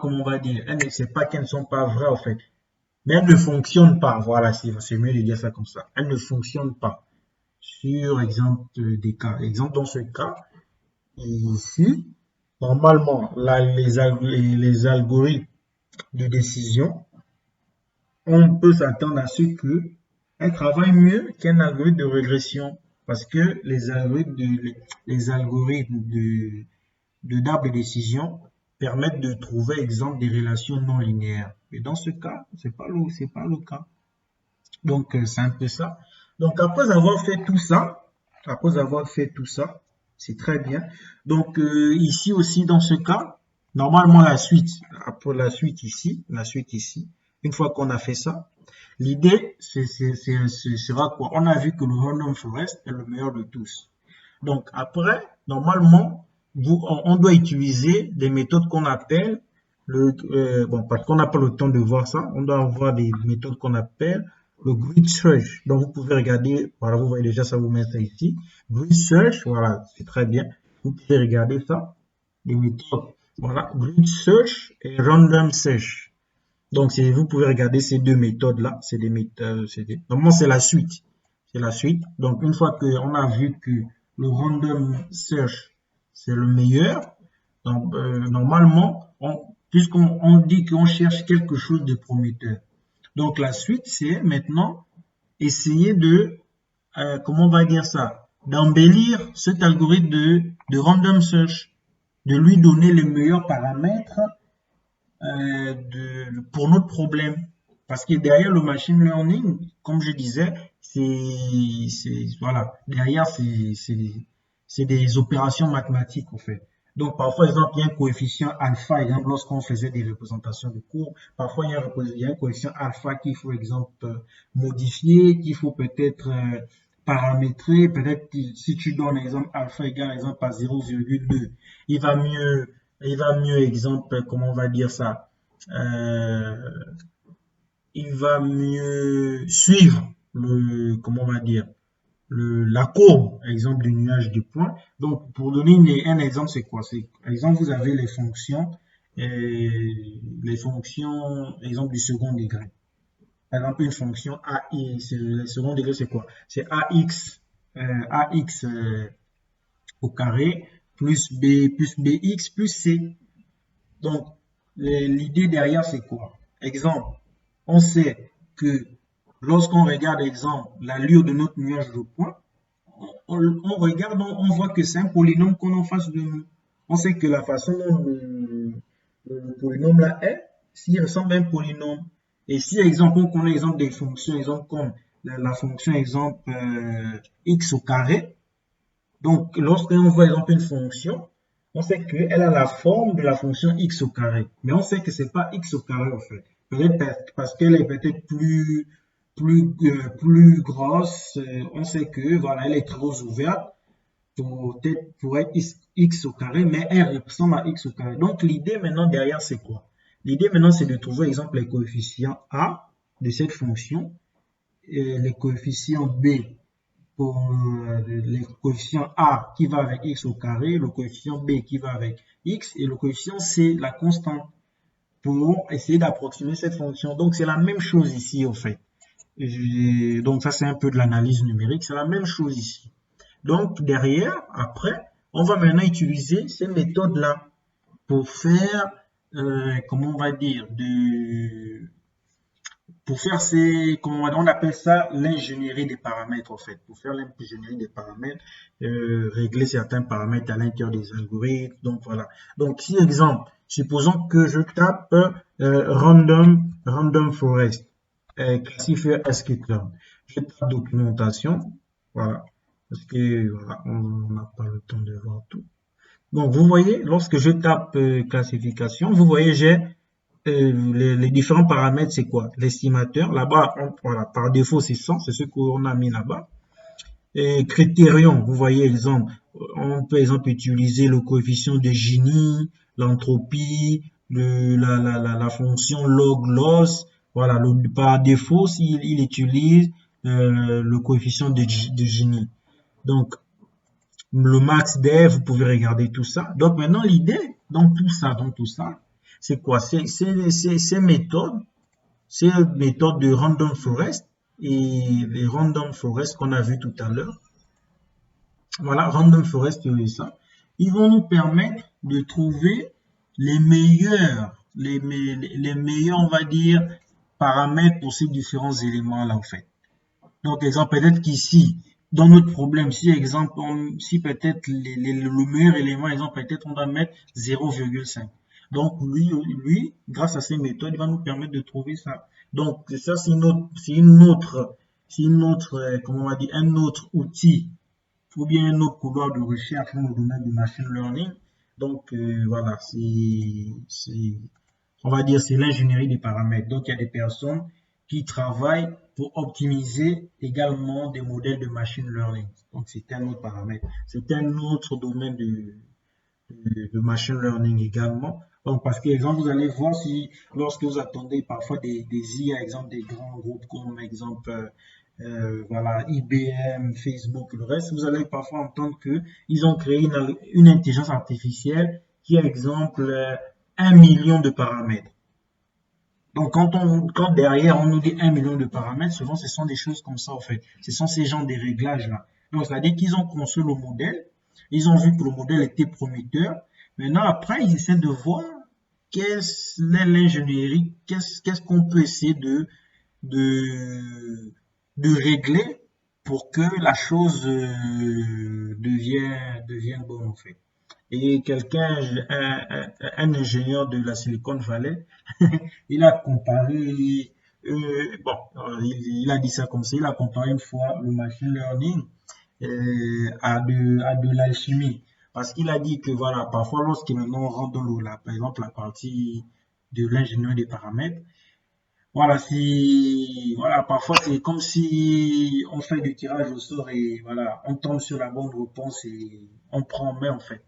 comment on va dire, c'est pas qu'elles ne sont pas vraies en fait. Mais elle ne fonctionne pas. Voilà, c'est mieux de dire ça comme ça. Elle ne fonctionne pas. Sur exemple des cas. Exemple dans ce cas, ici, normalement, là, les algorithmes de décision, on peut s'attendre à ce qu'elles travaillent mieux qu'un algorithme de régression. Parce que les algorithmes d'arbre de décision permettent de trouver, exemple, des relations non linéaires. Et dans ce cas, c'est pas le cas. Donc, c'est un peu ça. Donc, après avoir fait tout ça, c'est très bien. Donc, ici aussi, dans ce cas, normalement, après la suite ici, une fois qu'on a fait ça, l'idée, ce sera quoi? On a vu que le random forest est le meilleur de tous. Donc, après, normalement, on doit utiliser des méthodes qu'on appelle bon, parce qu'on n'a pas le temps de voir ça, on doit avoir des méthodes qu'on appelle le grid search. Donc, vous pouvez regarder, voilà, vous voyez déjà ça, vous mettez ça ici. Grid search, voilà, c'est très bien. Vous pouvez regarder ça, les méthodes. Voilà, grid search et random search. Donc, vous pouvez regarder ces deux méthodes-là. C'est des méthodes, normalement, c'est la suite. C'est la suite. Donc, une fois qu'on a vu que le random search, c'est le meilleur, donc, normalement, puisqu'on dit qu'on cherche quelque chose de prometteur. Donc, la suite, c'est maintenant essayer comment on va dire ça, d'embellir cet algorithme de random search, de lui donner les meilleurs paramètres pour notre problème. Parce que derrière le machine learning, comme je disais, voilà, derrière c'est des opérations mathématiques en fait. Donc parfois, exemple, il y a un coefficient alpha, exemple, lorsqu'on faisait des représentations de cours, parfois il y a un coefficient alpha qu'il faut, exemple, modifier, qu'il faut peut-être paramétrer. Peut-être si tu donnes exemple alpha égale exemple à 0,2, il va mieux exemple, comment on va dire ça, euh, il va mieux suivre comment on va dire, la courbe, exemple du nuage de points. Donc, pour donner un exemple, c'est quoi? Par exemple, vous avez exemple du second degré. Par exemple, une fonction AI, le second degré, c'est quoi? C'est AX au carré plus BX plus C. Donc, l'idée derrière, c'est quoi? Exemple, on sait que lorsqu'on regarde, exemple, l'allure de notre nuage de points, on regarde, on voit que c'est un polynôme qu'on a en face de nous. On sait que la façon dont le polynôme là est, s'il ressemble à un polynôme. Et si, exemple, on connaît l'exemple des fonctions, exemple comme la fonction, exemple, x au carré, donc lorsqu'on voit, exemple, une fonction, on sait qu'elle a la forme de la fonction x au carré. Mais on sait que c'est pas x au carré, en fait. Peut-être parce qu'elle est peut-être plus grosse. On sait que, voilà, elle est trop ouverte pour être x au carré, mais elle ressemble à x au carré. Donc, l'idée maintenant derrière, c'est quoi? L'idée maintenant, c'est de trouver, exemple, les coefficients a de cette fonction, et les coefficients b pour les coefficients a qui va avec x au carré, le coefficient b qui va avec x, et le coefficient c, la constante, pour essayer d'approximer cette fonction. Donc, c'est la même chose ici, au fait. Donc, ça, c'est un peu de l'analyse numérique. C'est la même chose ici. Donc, derrière, après, on va maintenant utiliser ces méthodes-là pour faire, comment on va dire, pour faire comment on appelle ça, l'ingénierie des paramètres, en fait. Pour faire l'ingénierie des paramètres, régler certains paramètres à l'intérieur des algorithmes. Donc, voilà. Donc, si, exemple, supposons que je tape random forest, classifier sklearn. Je tape documentation, voilà. Parce que voilà, on n'a pas le temps de voir tout. Donc, vous voyez, lorsque je tape classification, vous voyez, j'ai les différents paramètres, c'est quoi? L'estimateur, là-bas, voilà, par défaut, c'est 100, c'est ce qu'on a mis là-bas. Et critérion, vous voyez, exemple, on peut, exemple, utiliser le coefficient de Gini, l'entropie, la fonction log-loss. Voilà, par défaut, il utilise le coefficient de Gini. Donc, le max dev, vous pouvez regarder tout ça. Donc maintenant, l'idée dans tout ça, c'est quoi? Ces méthodes de random forest et les random forest qu'on a vu tout à l'heure. Voilà, random forest et ça. Ils vont nous permettre de trouver les meilleurs, on va dire, paramètres pour ces différents éléments-là, en fait. Donc, exemple, peut-être qu'ici, dans notre problème, si exemple, si peut-être le meilleur élément, exemple, peut-être on doit mettre 0,5. Donc, lui, grâce à ces méthodes, il va nous permettre de trouver ça. Donc, ça, c'est comment on va dire, un autre outil ou bien un autre couloir de recherche dans le domaine du machine learning. Donc, voilà, on va dire, c'est l'ingénierie des paramètres. Donc, il y a des personnes qui travaillent pour optimiser également des modèles de machine learning. Donc, c'est un autre paramètre. C'est un autre domaine de machine learning également. Donc, parce que, exemple, vous allez voir si, lorsque vous attendez parfois des IA, exemple, des grands groupes comme, exemple, voilà, IBM, Facebook, le reste, vous allez parfois entendre qu'ils ont créé une intelligence artificielle qui a, exemple, 1 million de paramètres. Donc, quand derrière on nous dit 1 million de paramètres, souvent ce sont des choses comme ça en fait. Ce sont ces genres de réglages-là. Donc, c'est-à-dire qu'ils ont conçu le modèle, ils ont vu que le modèle était prometteur. Maintenant, après, ils essaient de voir quelle est l'ingénierie, qu'est-ce qu'on peut essayer de régler pour que la chose devienne bonne en fait. Et un ingénieur de la Silicon Valley, il a comparé, il a dit ça comme ça, il a comparé une fois le machine learning à de l'alchimie. Parce qu'il a dit que voilà, parfois lorsqu'il on rentre dans par exemple la partie de l'ingénierie des paramètres, voilà, voilà, parfois c'est comme si on fait du tirage au sort et voilà, on tombe sur la bonne réponse et on prend en main en fait.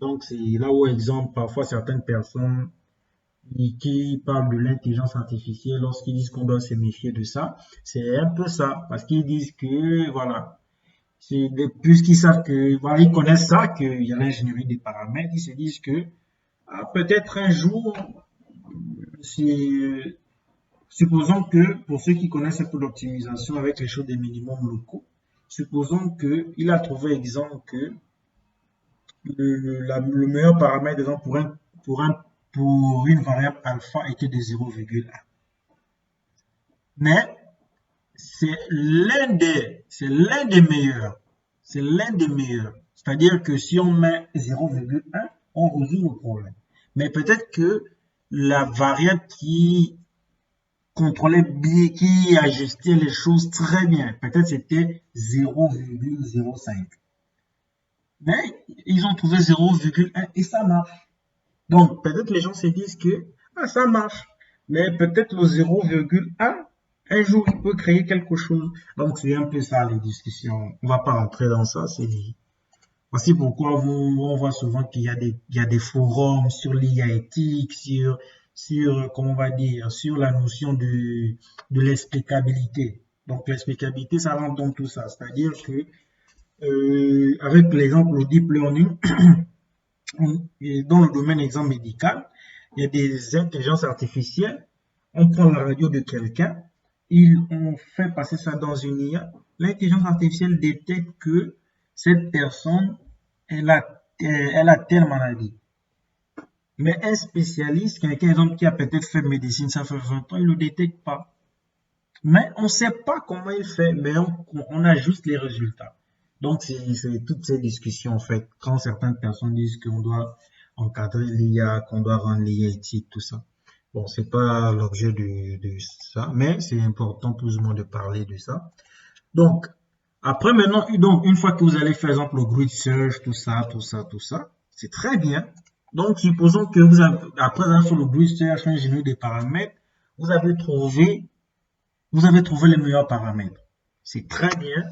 Donc, c'est là où, exemple, parfois certaines personnes qui parlent de l'intelligence artificielle, lorsqu'ils disent qu'on doit se méfier de ça, c'est un peu ça, parce qu'ils disent que, voilà, puisqu'ils savent que, voilà, ils connaissent ça, qu'il y a l'ingénierie des paramètres, ils se disent que, peut-être un jour, supposons que, pour ceux qui connaissent un peu l'optimisation avec les choses des minimums locaux, supposons qu'il a trouvé, exemple, que le meilleur paramètre exemple, pour une variable alpha était de 0,1. Mais c'est l'un des meilleurs. C'est l'un des meilleurs. C'est-à-dire que si on met 0,1, on résout le problème. Mais peut-être que la variable contrôlait bien, qui ajustait les choses très bien. Peut-être c'était 0,05. Mais ils ont trouvé 0,1 et ça marche. Donc, peut-être les gens se disent que ça marche. Mais peut-être le 0,1, un jour, il peut créer quelque chose. Donc, c'est un peu ça les discussions. On ne va pas rentrer dans ça. Voici pourquoi on voit souvent qu'il y a des forums sur l'IA éthique, comment on va dire, sur la notion de l'explicabilité. Donc, l'explicabilité, ça rentre dans tout ça. C'est-à-dire que, avec l'exemple du deep learning, dans le domaine exemple médical, il y a des intelligences artificielles. On prend la radio de quelqu'un, on fait passer ça dans une IA. L'intelligence artificielle détecte que cette personne, elle a telle maladie. Mais un spécialiste, quelqu'un exemple, qui a peut-être fait médecine, ça fait 20 ans, il ne le détecte pas. Mais on ne sait pas comment il fait, mais on a juste les résultats. Donc, c'est toutes ces discussions, en fait, quand certaines personnes disent qu'on doit encadrer l'IA, qu'on doit rendre l'IA éthique, tout ça. Bon, c'est pas l'objet de ça, mais c'est important plus ou moins de parler de ça. Donc, après maintenant, donc, une fois que vous allez faire, exemple, le grid search, tout ça, c'est très bien. Donc, supposons que vous avez, après avoir fait le grid search, ingénieur des paramètres, vous avez trouvé les meilleurs paramètres. C'est très bien.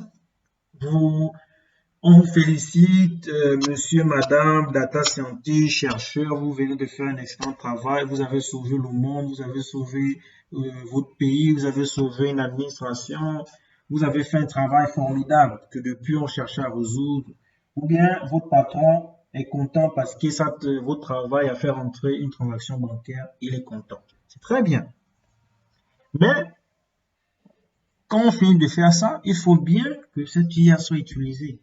On vous félicite, monsieur, madame, data scientist, chercheur, vous venez de faire un excellent travail, vous avez sauvé le monde, vous avez sauvé votre pays, vous avez sauvé une administration, vous avez fait un travail formidable que depuis on cherchait à résoudre. Ou bien votre patron est content parce que votre travail a fait rentrer une transaction bancaire, il est content. C'est très bien. Mais quand on finit de faire ça, il faut bien que cette IA soit utilisée.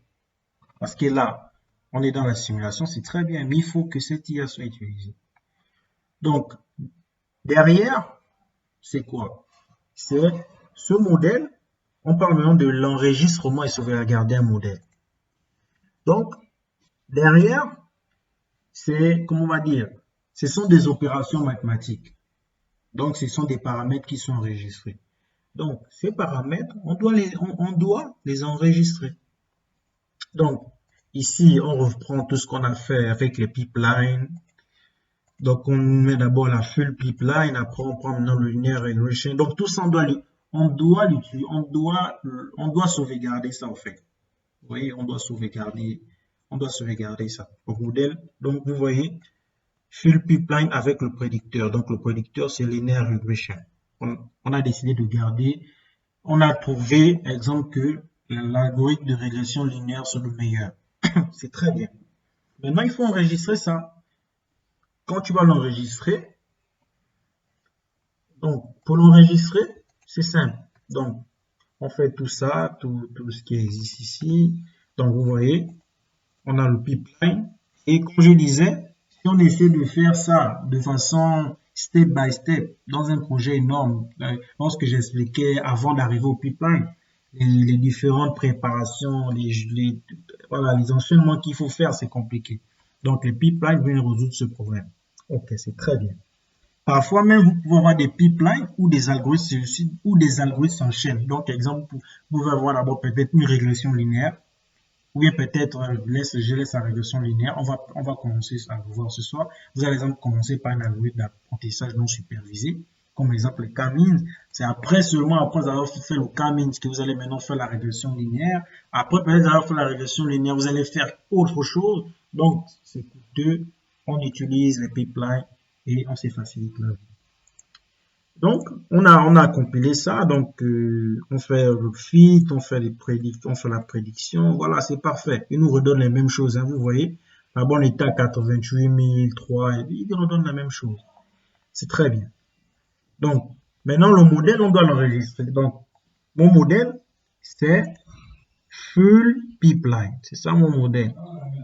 Parce que là, on est dans la simulation, c'est très bien, mais il faut que cette IA soit utilisée. Donc, derrière, c'est quoi? C'est ce modèle, on parle maintenant de l'enregistrement et sauvegarder un modèle. Donc, derrière, c'est, comment on va dire, ce sont des opérations mathématiques. Donc, ce sont des paramètres qui sont enregistrés. Donc, ces paramètres, on doit les enregistrer. Donc, ici, on reprend tout ce qu'on a fait avec les pipelines. Donc, on met d'abord la full pipeline, après on prend maintenant le linear regression. Donc, tout ça, on doit sauvegarder ça, en fait. Vous voyez, on doit sauvegarder ça au modèle. Donc, vous voyez, full pipeline avec le prédicteur. Donc, le prédicteur, c'est linear regression. On a décidé de garder. On a trouvé, exemple, que l'algorithme de régression linéaire c'est le meilleur. C'est très bien. Maintenant, il faut enregistrer ça. Quand tu vas l'enregistrer, donc pour l'enregistrer, c'est simple. Donc, on fait tout ça, tout ce qui existe ici. Donc, vous voyez, on a le pipeline. Et comme je disais, si on essaie de faire ça de façon step by step dans un projet énorme, lorsque j'expliquais avant d'arriver au pipeline, les différentes préparations, voilà, les enchaînements qu'il faut faire, c'est compliqué. Donc, les pipelines viennent résoudre ce problème. Ok, c'est très bien. Parfois même, vous pouvez avoir des pipelines ou des algorithmes s'enchaînent. Donc, exemple, vous pouvez avoir d'abord peut-être une régression linéaire, ou bien peut-être, je laisse la régression linéaire. On va commencer à voir ce soir. Vous allez exemple commencer par un algorithme d'apprentissage non supervisé, comme exemple le K-means. C'est seulement après avoir fait le K-means que vous allez maintenant faire la régression linéaire. Après, peut-être avoir fait la régression linéaire, vous allez faire autre chose. Donc, c'est coûteux. On utilise les pipelines et on se facilite la vie. Donc, on a compilé ça. Donc, on fait le fit, on fait la prédiction. Voilà, c'est parfait. Il nous redonne les mêmes choses, hein, vous voyez. Là-bas, on était à 88 003. Il redonne la même chose. C'est très bien. Donc, maintenant, le modèle, on doit l'enregistrer. Donc, mon modèle, c'est full pipeline. C'est ça mon modèle.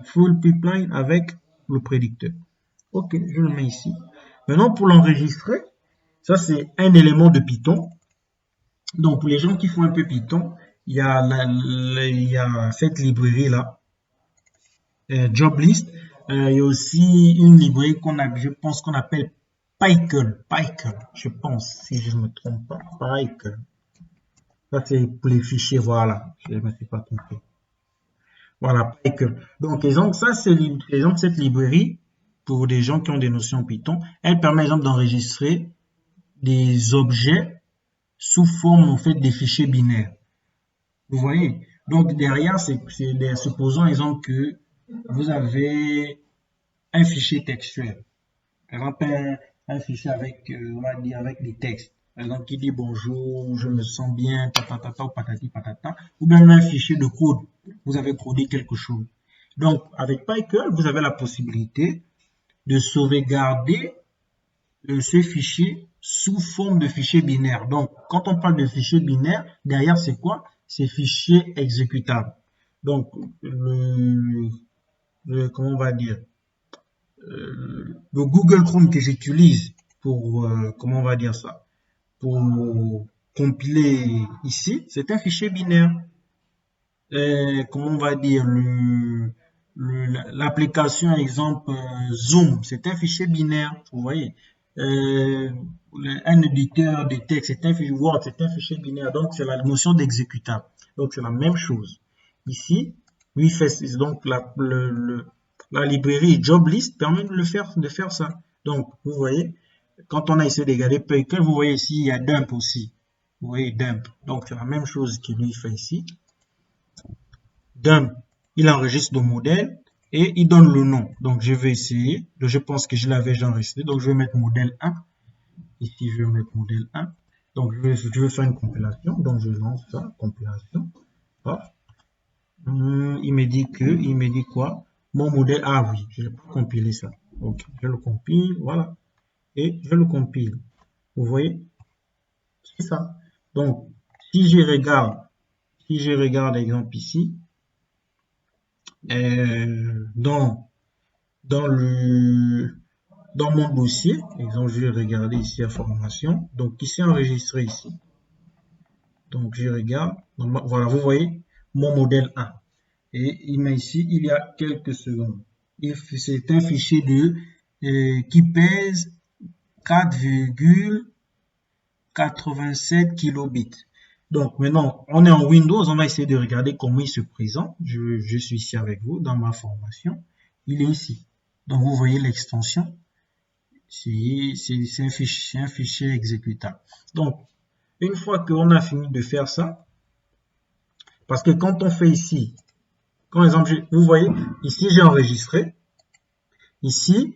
Full pipeline avec le prédicteur. Ok, je le mets ici. Maintenant, pour l'enregistrer, ça c'est un élément de Python. Donc, pour les gens qui font un peu Python, il y a cette librairie-là, Job List. Il y a aussi une librairie je pense qu'on appelle Pickle, je pense, si je ne me trompe pas, Pickle. Ça, c'est pour les fichiers, voilà, je ne me suis pas trompé. Voilà, Pickle. Donc, exemple, ça, c'est exemple, cette librairie, pour des gens qui ont des notions Python, elle permet, exemple, d'enregistrer des objets sous forme, en fait, des fichiers binaires. Vous voyez? Donc, derrière, supposons, exemple, que vous avez un fichier textuel. Par exemple, un fichier avec, on va dire, avec des textes. Par exemple, qui dit bonjour, je me sens bien, ou patati patata. Ou bien un fichier de code. Vous avez codé quelque chose. Donc, avec PyCurl, vous avez la possibilité de sauvegarder ce fichier sous forme de fichier binaire. Donc, quand on parle de fichier binaire, derrière, c'est quoi? C'est fichier exécutable. Donc, comment on va dire? Le Google Chrome que j'utilise pour, comment on va dire ça, pour compiler ici, c'est un fichier binaire. Comment on va dire, l'application exemple Zoom, c'est un fichier binaire, vous voyez. Un éditeur de texte, c'est un fichier Word, c'est un fichier binaire. Donc, c'est la notion d'exécutable. Donc, c'est la même chose. Ici, lui fait, donc, la librairie JobList permet de faire ça. Donc, vous voyez, quand on a essayé de regarder Python, vous voyez ici, il y a dump aussi. Vous voyez dump. Donc, c'est la même chose qu'il lui fait ici. Dump, il enregistre le modèle et il donne le nom. Donc, je vais essayer. Donc, je pense que je l'avais déjà enregistré. Donc, je vais mettre modèle 1. Ici, je vais mettre modèle 1. Donc, je vais faire une compilation. Donc, je lance ça, compilation. Hop. Il me dit quoi? Mon modèle, ah oui, je vais pas compiler ça. Ok, je le compile, voilà. Et je le compile. Vous voyez? C'est ça. Donc, si je regarde exemple ici, dans mon dossier, exemple, je vais regarder ici information. Donc, ici enregistré ici. Donc, je regarde. Donc, voilà, vous voyez mon modèle 1. Et il met ici, il y a quelques secondes. C'est un fichier qui pèse 4,87 kilobits. Donc maintenant, on est en Windows, on va essayer de regarder comment il se présente. Je suis ici avec vous dans ma formation. Il est ici. Donc vous voyez l'extension. C'est un fichier exécutable. Donc, une fois qu'on a fini de faire ça, parce que quand on fait ici, par exemple, vous voyez, ici j'ai enregistré. Ici,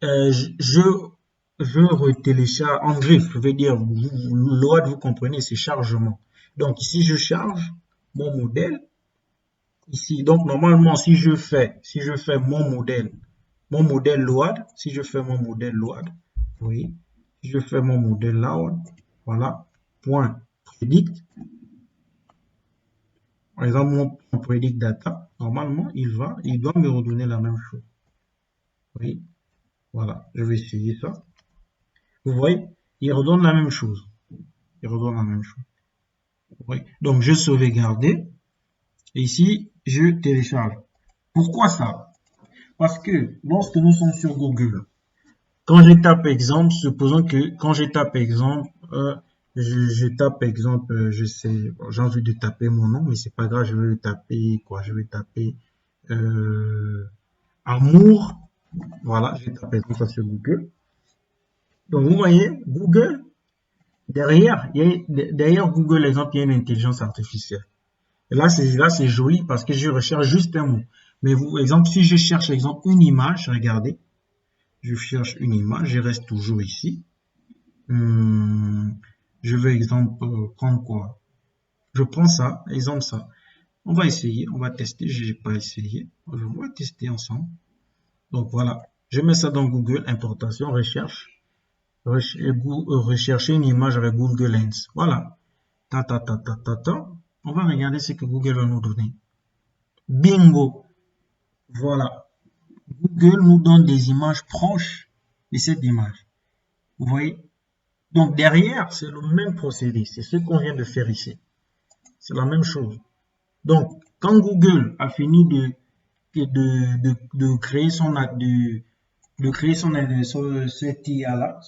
je retélécharge en griffe, je veux dire, load, vous comprenez, c'est chargement. Donc ici, je charge mon modèle. Ici, donc normalement, si je fais mon modèle load, si je fais mon modèle load, oui, si je fais mon modèle load, voilà, point predict. Par exemple, mon predict data, normalement, il doit me redonner la même chose. Oui, voilà, je vais essayer ça. Vous voyez, il redonne la même chose. Il redonne la même chose. Oui. Donc, je sauvegarde. Et ici, je télécharge. Pourquoi ça? Parce que lorsque nous sommes sur Google, quand je tape exemple, supposons que quand je tape exemple, je tape exemple, je sais, j'ai envie de taper mon nom, mais c'est pas grave, je vais taper quoi? Je vais taper amour. Voilà, je vais taper comme ça sur Google. Donc, vous voyez, Google, derrière Google, exemple, il y a une intelligence artificielle. Et là, c'est joli parce que je recherche juste un mot. Mais vous, exemple, si je cherche, exemple, une image, regardez, je cherche une image, je reste toujours ici. Je vais, exemple, prendre quoi? Je prends ça, exemple ça. On va essayer, on va tester, je n'ai pas essayé. On va tester ensemble. Donc voilà, je mets ça dans Google, importation, recherche. Rechercher une image avec Google Lens. Voilà. On va regarder ce que Google va nous donner. Bingo. Voilà. Google nous donne des images proches de cette image. Vous voyez? Donc derrière, c'est le même procédé. C'est ce qu'on vient de faire ici. C'est la même chose. Donc, quand Google a fini de créer de créer cette IA-là,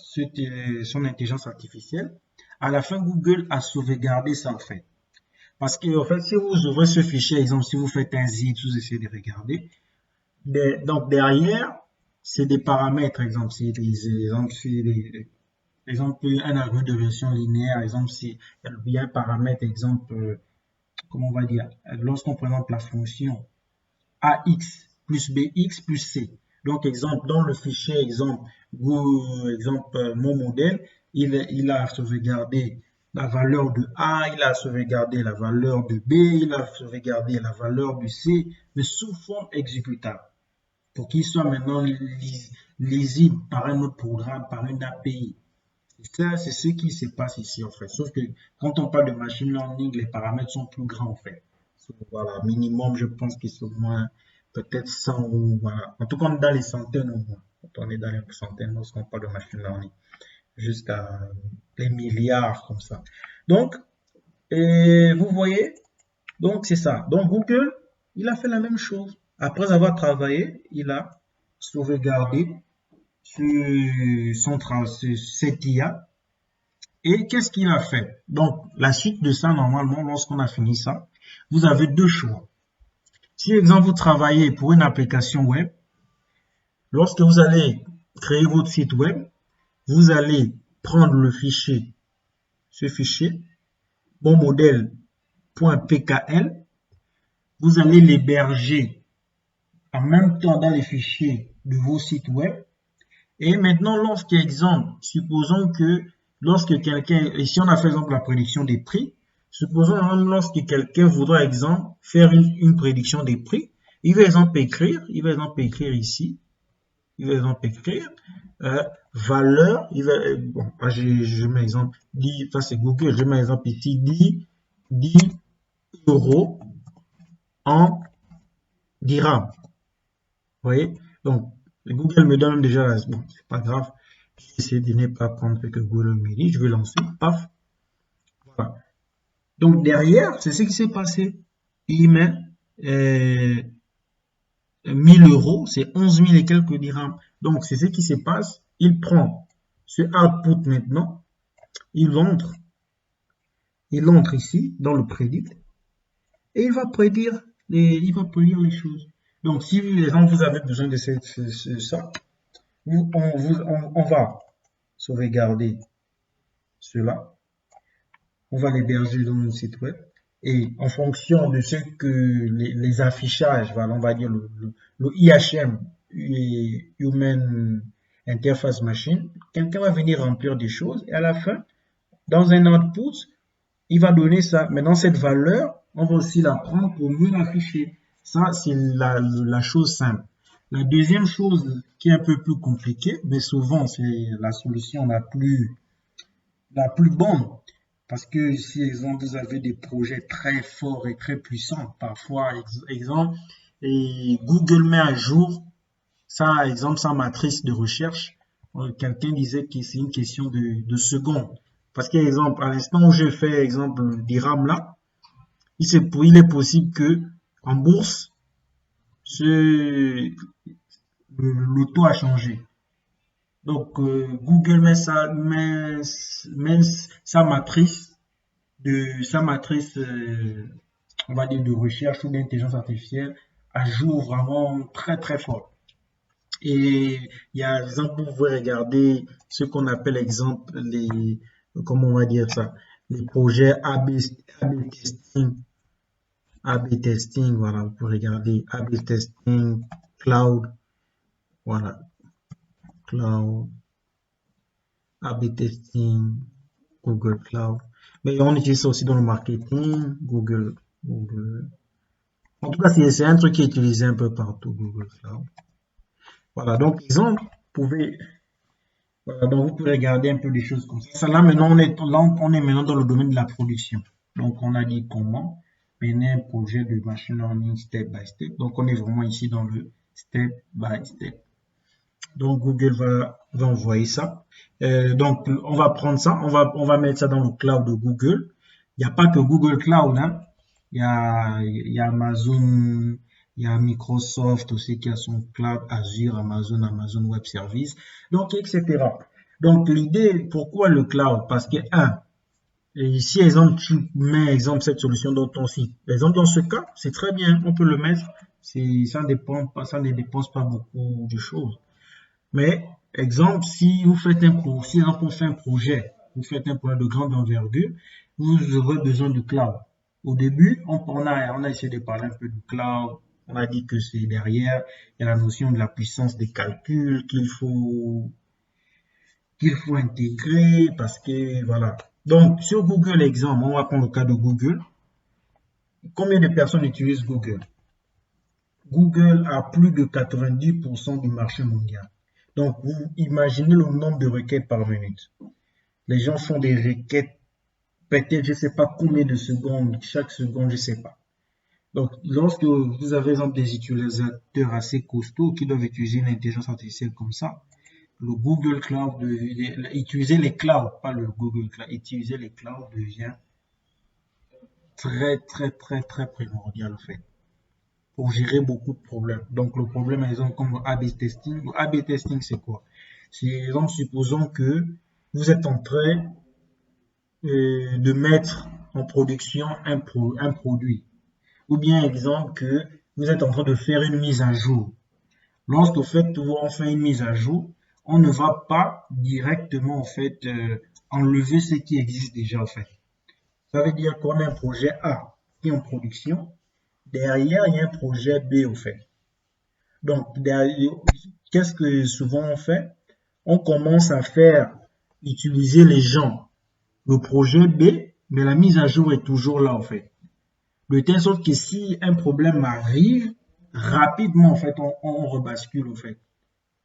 son intelligence artificielle, à la fin, Google a sauvegardé ça en fait. Parce que en fait, si vous ouvrez ce fichier, exemple, si vous faites un zip, vous essayez de regarder, donc derrière, c'est des paramètres, exemple, c'est des exemples, exemple, un algorithme de version linéaire, exemple, si il y a un paramètre, exemple, comment on va dire, lorsqu'on présente la fonction AX plus BX plus C. Donc, exemple, dans le fichier, exemple, mon modèle, il a sauvegardé la valeur de A, il a sauvegardé la valeur de B, il a sauvegardé la valeur de C, mais sous forme exécutable, pour qu'il soit maintenant lisible par un autre programme, par une API. Ça, c'est ce qui se passe ici, en fait. Sauf que quand on parle de machine learning, les paramètres sont plus grands, en fait. Voilà, minimum, je pense qu'ils sont au moins peut-être 100 ou voilà. En tout cas, on est dans les centaines au moins. On est dans les centaines lorsqu'on parle de machine learning. Jusqu'à les milliards comme ça. Donc, vous voyez, donc c'est ça. Donc Google, il a fait la même chose. Après avoir travaillé, il a sauvegardé cette IA. Et qu'est-ce qu'il a fait? Donc, la suite de ça, normalement, lorsqu'on a fini ça, vous avez deux choix. Si, exemple, vous travaillez pour une application web, lorsque vous allez créer votre site web, vous allez prendre le fichier, ce fichier, bonmodèle.pkl, vous allez l'héberger en même temps dans les fichiers de vos sites web. Et maintenant, exemple, supposons que lorsque quelqu'un, ici on a fait exemple la prédiction des prix, supposons lorsque quelqu'un voudra exemple faire une prédiction des prix, il va exemple écrire ici, il va exemple écrire valeur, bon, je mets exemple, ça c'est Google, je mets exemple ici, 10 euros en dirham. Vous voyez? Donc, Google me donne déjà, bon, c'est pas grave, je vais essayer de ne pas prendre ce que Google me dit, je vais lancer, paf, voilà. Donc, derrière, c'est ce qui s'est passé. Il met 1000 euros, c'est 11 000 et quelques dirhams. Donc, c'est ce qui se passe. Il prend ce output maintenant, il entre ici dans le predict et il va prédire les choses. Donc, si vous avez besoin de ça, on va sauvegarder cela, on va l'héberger dans notre site web et en fonction de ce que les affichages, voilà, on va dire le IHM, Human Interface Machine, quelqu'un va venir remplir des choses et à la fin, dans un output, il va donner ça. Maintenant, cette valeur, on va aussi la prendre pour mieux l'afficher. Ça, c'est la chose simple. La deuxième chose qui est un peu plus compliquée, mais souvent c'est la solution la plus bonne. Parce que si exemple vous avez des projets très forts et très puissants, parfois exemple, et Google met à jour ça, exemple, sa matrice de recherche. Quelqu'un disait que c'est une question de secondes. Parce que, exemple, à l'instant où j'ai fait, exemple, dirham là, il est possible que en bourse, le taux a changé. Donc, Google met sa matrice on va dire, de recherche ou d'intelligence artificielle à jour vraiment très, très fort. Et il y a, exemple, vous pouvez regarder ce qu'on appelle, exemple, comment on va dire ça, les projets AB testing, voilà, vous pouvez regarder AB testing, cloud, voilà, cloud, AB testing, Google Cloud. Mais on utilise ça aussi dans le marketing, Google. En tout cas, c'est un truc qui est utilisé un peu partout, Google Cloud. Voilà, donc, exemple, donc vous pouvez regarder un peu des choses comme ça. Là, maintenant, on est maintenant dans le domaine de la production. Donc, on a dit comment mener un projet de machine learning step by step. Donc, on est vraiment ici dans le step by step. Donc, Google va envoyer ça. Donc, on va prendre ça, on va mettre ça dans le cloud de Google. Il n'y a pas que Google Cloud, hein. Il y a Amazon Il y a Microsoft aussi qui a son cloud Azure, Amazon Web Service, donc etc. Donc l'idée, pourquoi le cloud? Parce que, et ici, exemple, tu mets, exemple, cette solution dans ton site. Exemple, dans ce cas, c'est très bien, on peut le mettre. Ça dépend pas, ça ne dépense pas beaucoup de choses. Mais, exemple, si vous faites si on fait un projet, vous faites un projet de grande envergure, vous aurez besoin du cloud. Au début, on a essayé de parler un peu du cloud. On a dit que c'est derrière, il y a la notion de la puissance des calculs qu'il faut intégrer parce que voilà. Donc, sur Google exemple, on va prendre le cas de Google. Combien de personnes utilisent Google? Google a plus de 90% du marché mondial. Donc, vous imaginez le nombre de requêtes par minute. Les gens font des requêtes, peut-être, je ne sais pas combien de secondes, chaque seconde, je ne sais pas. Donc, lorsque vous avez, exemple, des utilisateurs assez costauds qui doivent utiliser une intelligence artificielle comme ça, le Google Cloud, utiliser les clouds, pas le Google Cloud, utiliser les clouds devient très, très, très, très primordial, en fait, pour gérer beaucoup de problèmes. Donc, le problème, exemple, comme le A/B testing. Le A/B testing, c'est quoi? C'est, exemple, supposons que vous êtes en train de mettre en production un produit. Ou bien, exemple, que vous êtes en train de faire une mise à jour. Lorsque on fait une mise à jour, on ne va pas directement en fait enlever ce qui existe déjà en fait. Ça veut dire qu'on a un projet A qui est en production. Derrière, il y a un projet B au fait. Donc, qu'est-ce que souvent on fait? On commence à faire utiliser les gens le projet B, mais la mise à jour est toujours là en fait. De telle sorte que si un problème arrive, rapidement en fait, on rebascule en fait.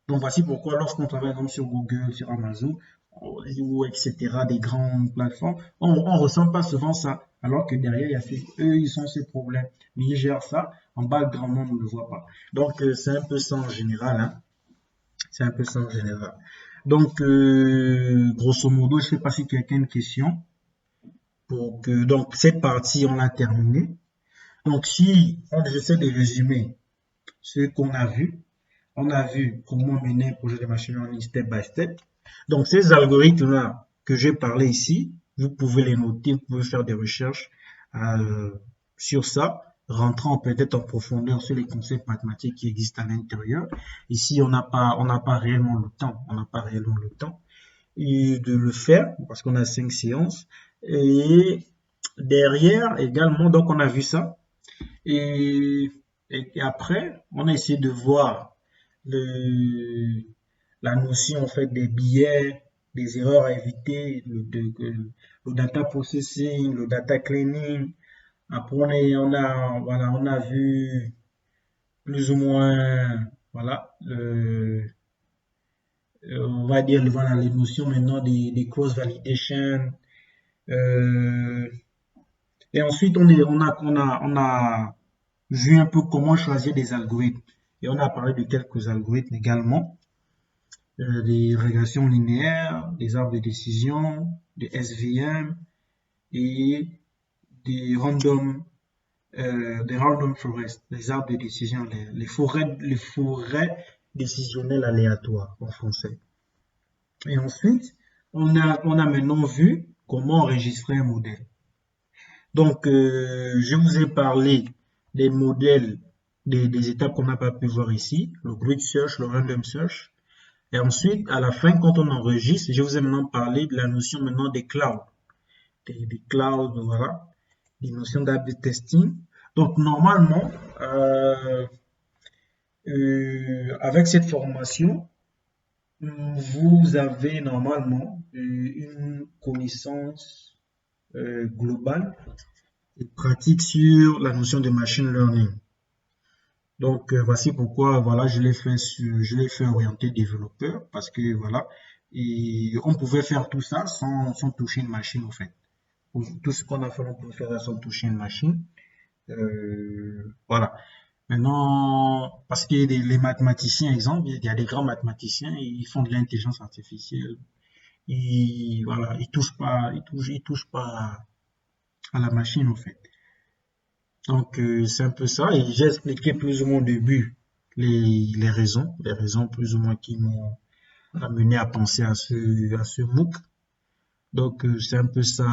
Donc voici pourquoi lorsqu'on travaille comme sur Google, sur Amazon, ou etc., des grandes plateformes, on ne ressent pas souvent ça, alors que derrière, eux, ils ont ces problèmes. Mais ils gèrent ça, en background, on ne le voit pas. Donc c'est un peu ça en général. Hein. C'est un peu ça en général. Donc, grosso modo, je ne sais pas si quelqu'un a une question. Donc, cette partie, on l'a terminée. Donc, si j'essaie de résumer ce qu'on a vu, on a vu comment mener un projet de machine learning step by step. Donc, ces algorithmes-là que j'ai parlé ici, vous pouvez les noter, vous pouvez faire des recherches euh, sur ça, rentrant peut-être en profondeur sur les concepts mathématiques qui existent à l'intérieur. Ici, on n'a pas réellement le temps, et de le faire parce qu'on a 5 séances. Et derrière également, donc on a vu ça. Et, et après, on a essayé de voir le, la notion en fait des biais, des erreurs à éviter, le data processing, le data cleaning. Après, on a vu plus ou moins, voilà, on va dire voilà, les notions maintenant des cross-validation. Euh, et ensuite, on a vu un peu comment choisir des algorithmes. Et on a parlé de quelques algorithmes également, des régressions linéaires, des arbres de décision, des SVM et des random forest, les arbres de décision, les forêts décisionnelles aléatoires en français. Et ensuite, on a maintenant vu comment enregistrer un modèle. Donc, je vous ai parlé des modèles, des étapes qu'on n'a pas pu voir ici, le grid search, le random search. Et ensuite, à la fin, quand on enregistre, je vous ai maintenant parlé de la notion maintenant des clouds. Des clouds, voilà, des notions d'A/B testing. Donc, normalement, avec cette formation, vous avez normalement une connaissance globale et pratique sur la notion de machine learning. Donc voici pourquoi voilà je l'ai fait orienter développeur parce que voilà et on pouvait faire tout ça sans toucher une machine en fait. Tout ce qu'on a fait on peut faire ça sans toucher une machine. Voilà. Maintenant parce que les mathématiciens exemple il y a des grands mathématiciens ils font de l'intelligence artificielle. Voilà ils touchent pas à la machine en fait. Donc, c'est un peu ça. Et j'ai expliqué plus ou moins au début les raisons plus ou moins qui m'ont amené à penser à ce MOOC. Donc, c'est un peu ça,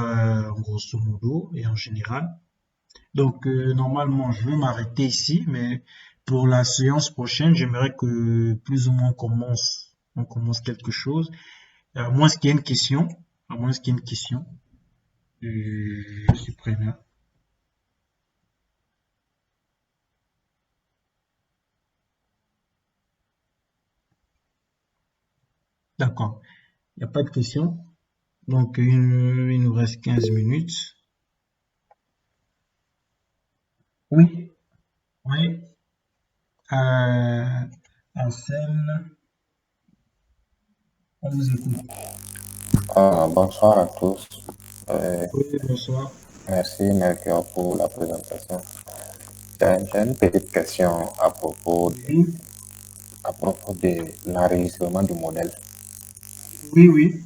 en grosso modo et en général. Donc, normalement, je vais m'arrêter ici, mais pour la séance prochaine, j'aimerais que plus ou moins on commence quelque chose. À moins qu'il y ait une question, à moins qu'il y ait une question, je suis preneur. D'accord. Il n'y a pas de question. Donc, il nous reste 15 minutes. Oui, oui. Euh, Anselme, on vous écoute. Bonsoir à tous. Euh, Oui, bonsoir. Merci Melchior pour la présentation. J'ai une petite question Oui, à propos de l'enregistrement du modèle. oui, oui.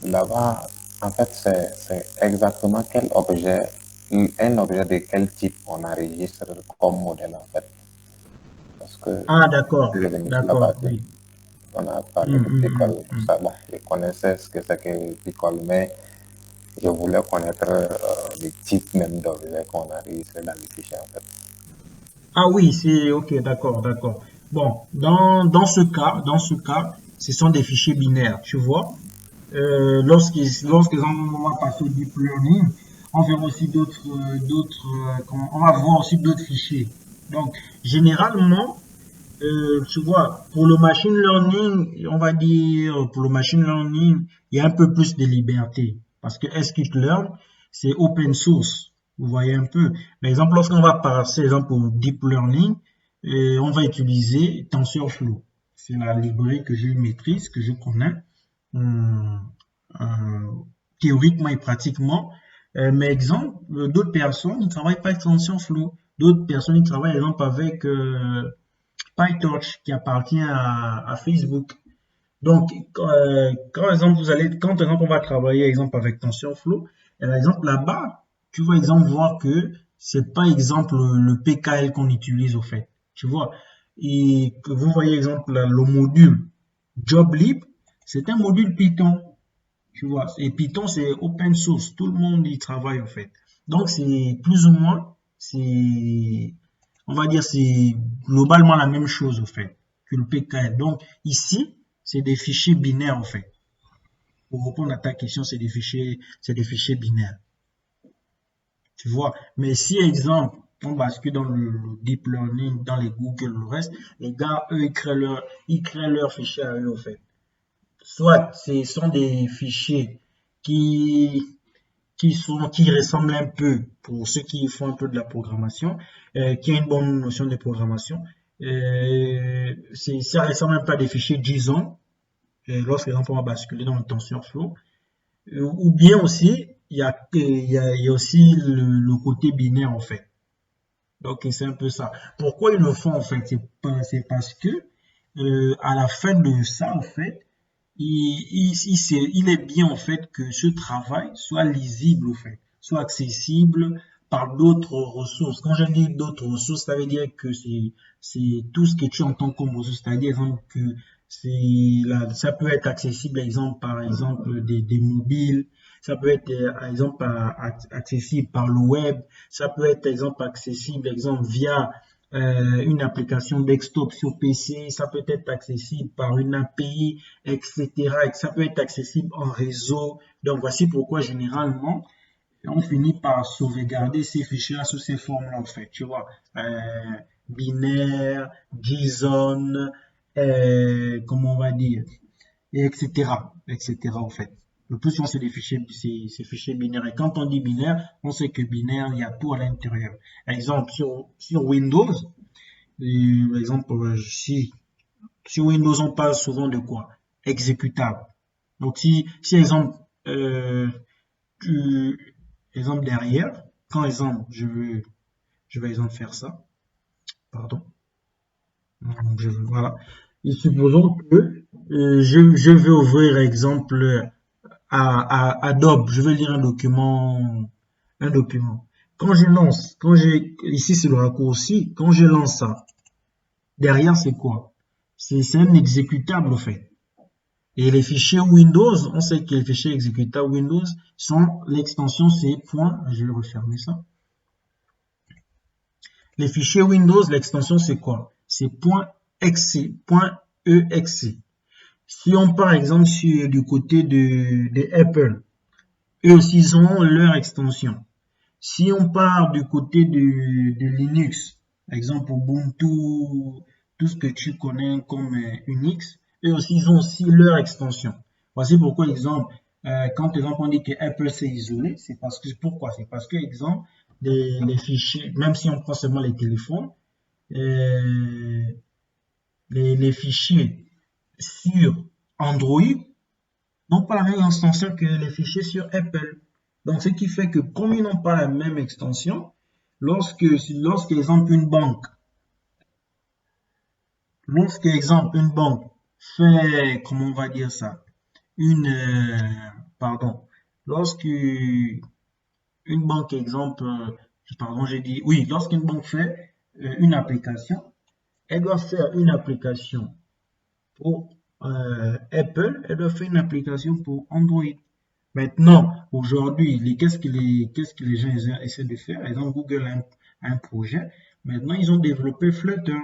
Là-bas, en fait, c'est exactement quel objet, un objet de quel type on enregistre comme modèle en fait. Parce que Ah, d'accord, je ne suis d'accord, pas dit. oui. On a parlé Hum, de hum, hum, picole, tout hum. ça. Bon, je connaissais ce que c'est que picole, mais je voulais connaître le type même d'objet qu'on enregistre dans le fichier en fait. Ah oui, c'est ok, d'accord, d'accord. Bon, dans ce cas, ce sont des fichiers binaires, tu vois. Lorsqu'ils on va passer au deep learning, on verra aussi on va voir aussi d'autres fichiers. Donc, généralement, tu vois, pour le machine learning, on va dire, pour le machine learning, il y a un peu plus de liberté. Parce que scikit-learn, c'est open source. Vous voyez un peu. Par exemple, lorsqu'on va passer, exemple, au deep learning, on va utiliser TensorFlow. C'est la librairie que je maîtrise, que je connais, hum, euh, théoriquement et pratiquement. Mais exemple, d'autres personnes, ils travaillent pas avec TensorFlow. D'autres personnes, ils travaillent, exemple, avec PyTorch qui appartient à Facebook. Donc, quand exemple quand exemple on va travailler exemple avec TensorFlow, et par exemple là-bas, tu vas exemple voir que c'est pas exemple le PKL qu'on utilise au fait, tu vois. Et que vous voyez exemple le module JobLib, c'est un module Python, tu vois. Et Python c'est open source, tout le monde y travaille au fait. Donc c'est plus ou moins, c'est on va dire c'est globalement la même chose au fait que le PKL. Donc ici, c'est des fichiers binaires en fait. Pour répondre à ta question, c'est des fichiers binaires. Tu vois. Mais si exemple, on bascule dans le deep learning, dans les Google, le reste, les gars, eux, ils créent leur fichier à eux au fait. Soit ce sont des fichiers qui qui ressemblent un peu, pour ceux qui font un peu de la programmation, qui a une bonne notion de programmation, ça ressemble un peu à des fichiers JSON, lorsque l'exemple on va basculer dans le TensorFlow, ou bien aussi, il y a aussi le côté binaire en fait. Donc c'est un peu ça. Pourquoi ils le font en fait? C'est parce que à la fin de ça en fait, il est bien en fait que ce travail soit lisible en fait, soit accessible par d'autres ressources. Quand je dis d'autres ressources, ça veut dire que c'est tout ce que tu entends comme ressources, c'est-à-dire exemple que ça peut être accessible par exemple des mobiles, ça peut être par exemple accessible par le web, ça peut être exemple accessible exemple via une application desktop sur PC, ça peut être accessible par une API, etc. Et ça peut être accessible en réseau. Donc voici pourquoi généralement on finit par sauvegarder ces fichiers-là sous ces formes-là en fait, tu vois, binaire, JSON, comment on va dire, et etc. en fait. Le plus souvent c'est des fichiers, c'est fichiers binaires. Et quand on dit binaire, on sait que binaire, il y a tout à l'intérieur. Exemple sur Windows, par exemple si sur Windows, on parle souvent de quoi? Exécutable. Donc, si exemple, exemple derrière, quand exemple, je vais exemple faire ça, pardon. Donc, voilà. Et supposons que je veux ouvrir exemple à Adobe, je veux lire un document. Quand je lance, ici c'est le raccourci, quand je lance ça, derrière c'est quoi? C'est un exécutable en fait. Et les fichiers Windows, on sait que les fichiers exécutables Windows sont, l'extension c'est point, je vais refermer ça. Les fichiers Windows, l'extension c'est quoi? C'est .exe. Si on part par exemple du côté de Apple, eux aussi ils ont leur extension. Si on part du côté de Linux, par exemple Ubuntu, tout ce que tu connais comme Unix, eux aussi ils ont aussi leur extension. Voici pourquoi exemple, quand exemple on dit que Apple s'est isolé, c'est parce que pourquoi? C'est parce que exemple les fichiers, même si on prend seulement les téléphones, euh, les fichiers sur Android n'ont pas la même extension que les fichiers sur Apple. Donc, ce qui fait que comme ils n'ont pas la même extension, lorsque exemple, une banque fait, comment on va dire ça, pardon, lorsque une banque, exemple, pardon, j'ai dit, oui, lorsqu'une banque fait une application, elle doit faire une application pour Apple, elle doit faire une application pour Android. Maintenant, aujourd'hui, qu'est-ce que les gens essaient de faire? Ils ont Google un projet. Maintenant, ils ont développé Flutter.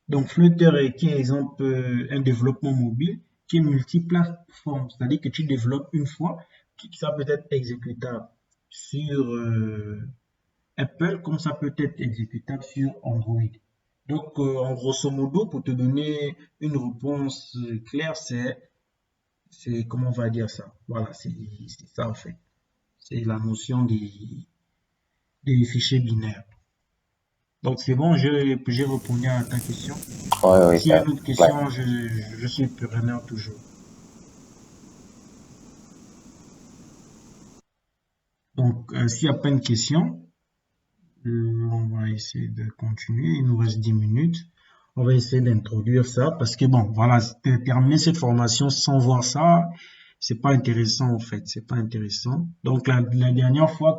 Donc, Flutter est qui est exemple un développement mobile qui est multiplateforme. C'est-à-dire que tu développes une fois, ça peut être exécutable sur Apple comme ça peut être exécutable sur Android. Donc, en grosso modo, pour te donner une réponse claire, comment on va dire ça? Voilà, c'est ça en fait. C'est la notion des fichiers binaires. Donc, c'est bon, j'ai répondu à ta question. Oui, oui, S'il y a ça. une autre Ouais. question, je suis preneur toujours. Donc, s'il n'y a pas une question, on va essayer de continuer. Il nous reste 10 minutes. On va essayer d'introduire ça parce que bon, voilà, terminer cette formation sans voir ça, c'est pas intéressant en fait. C'est pas intéressant. Donc, la dernière fois,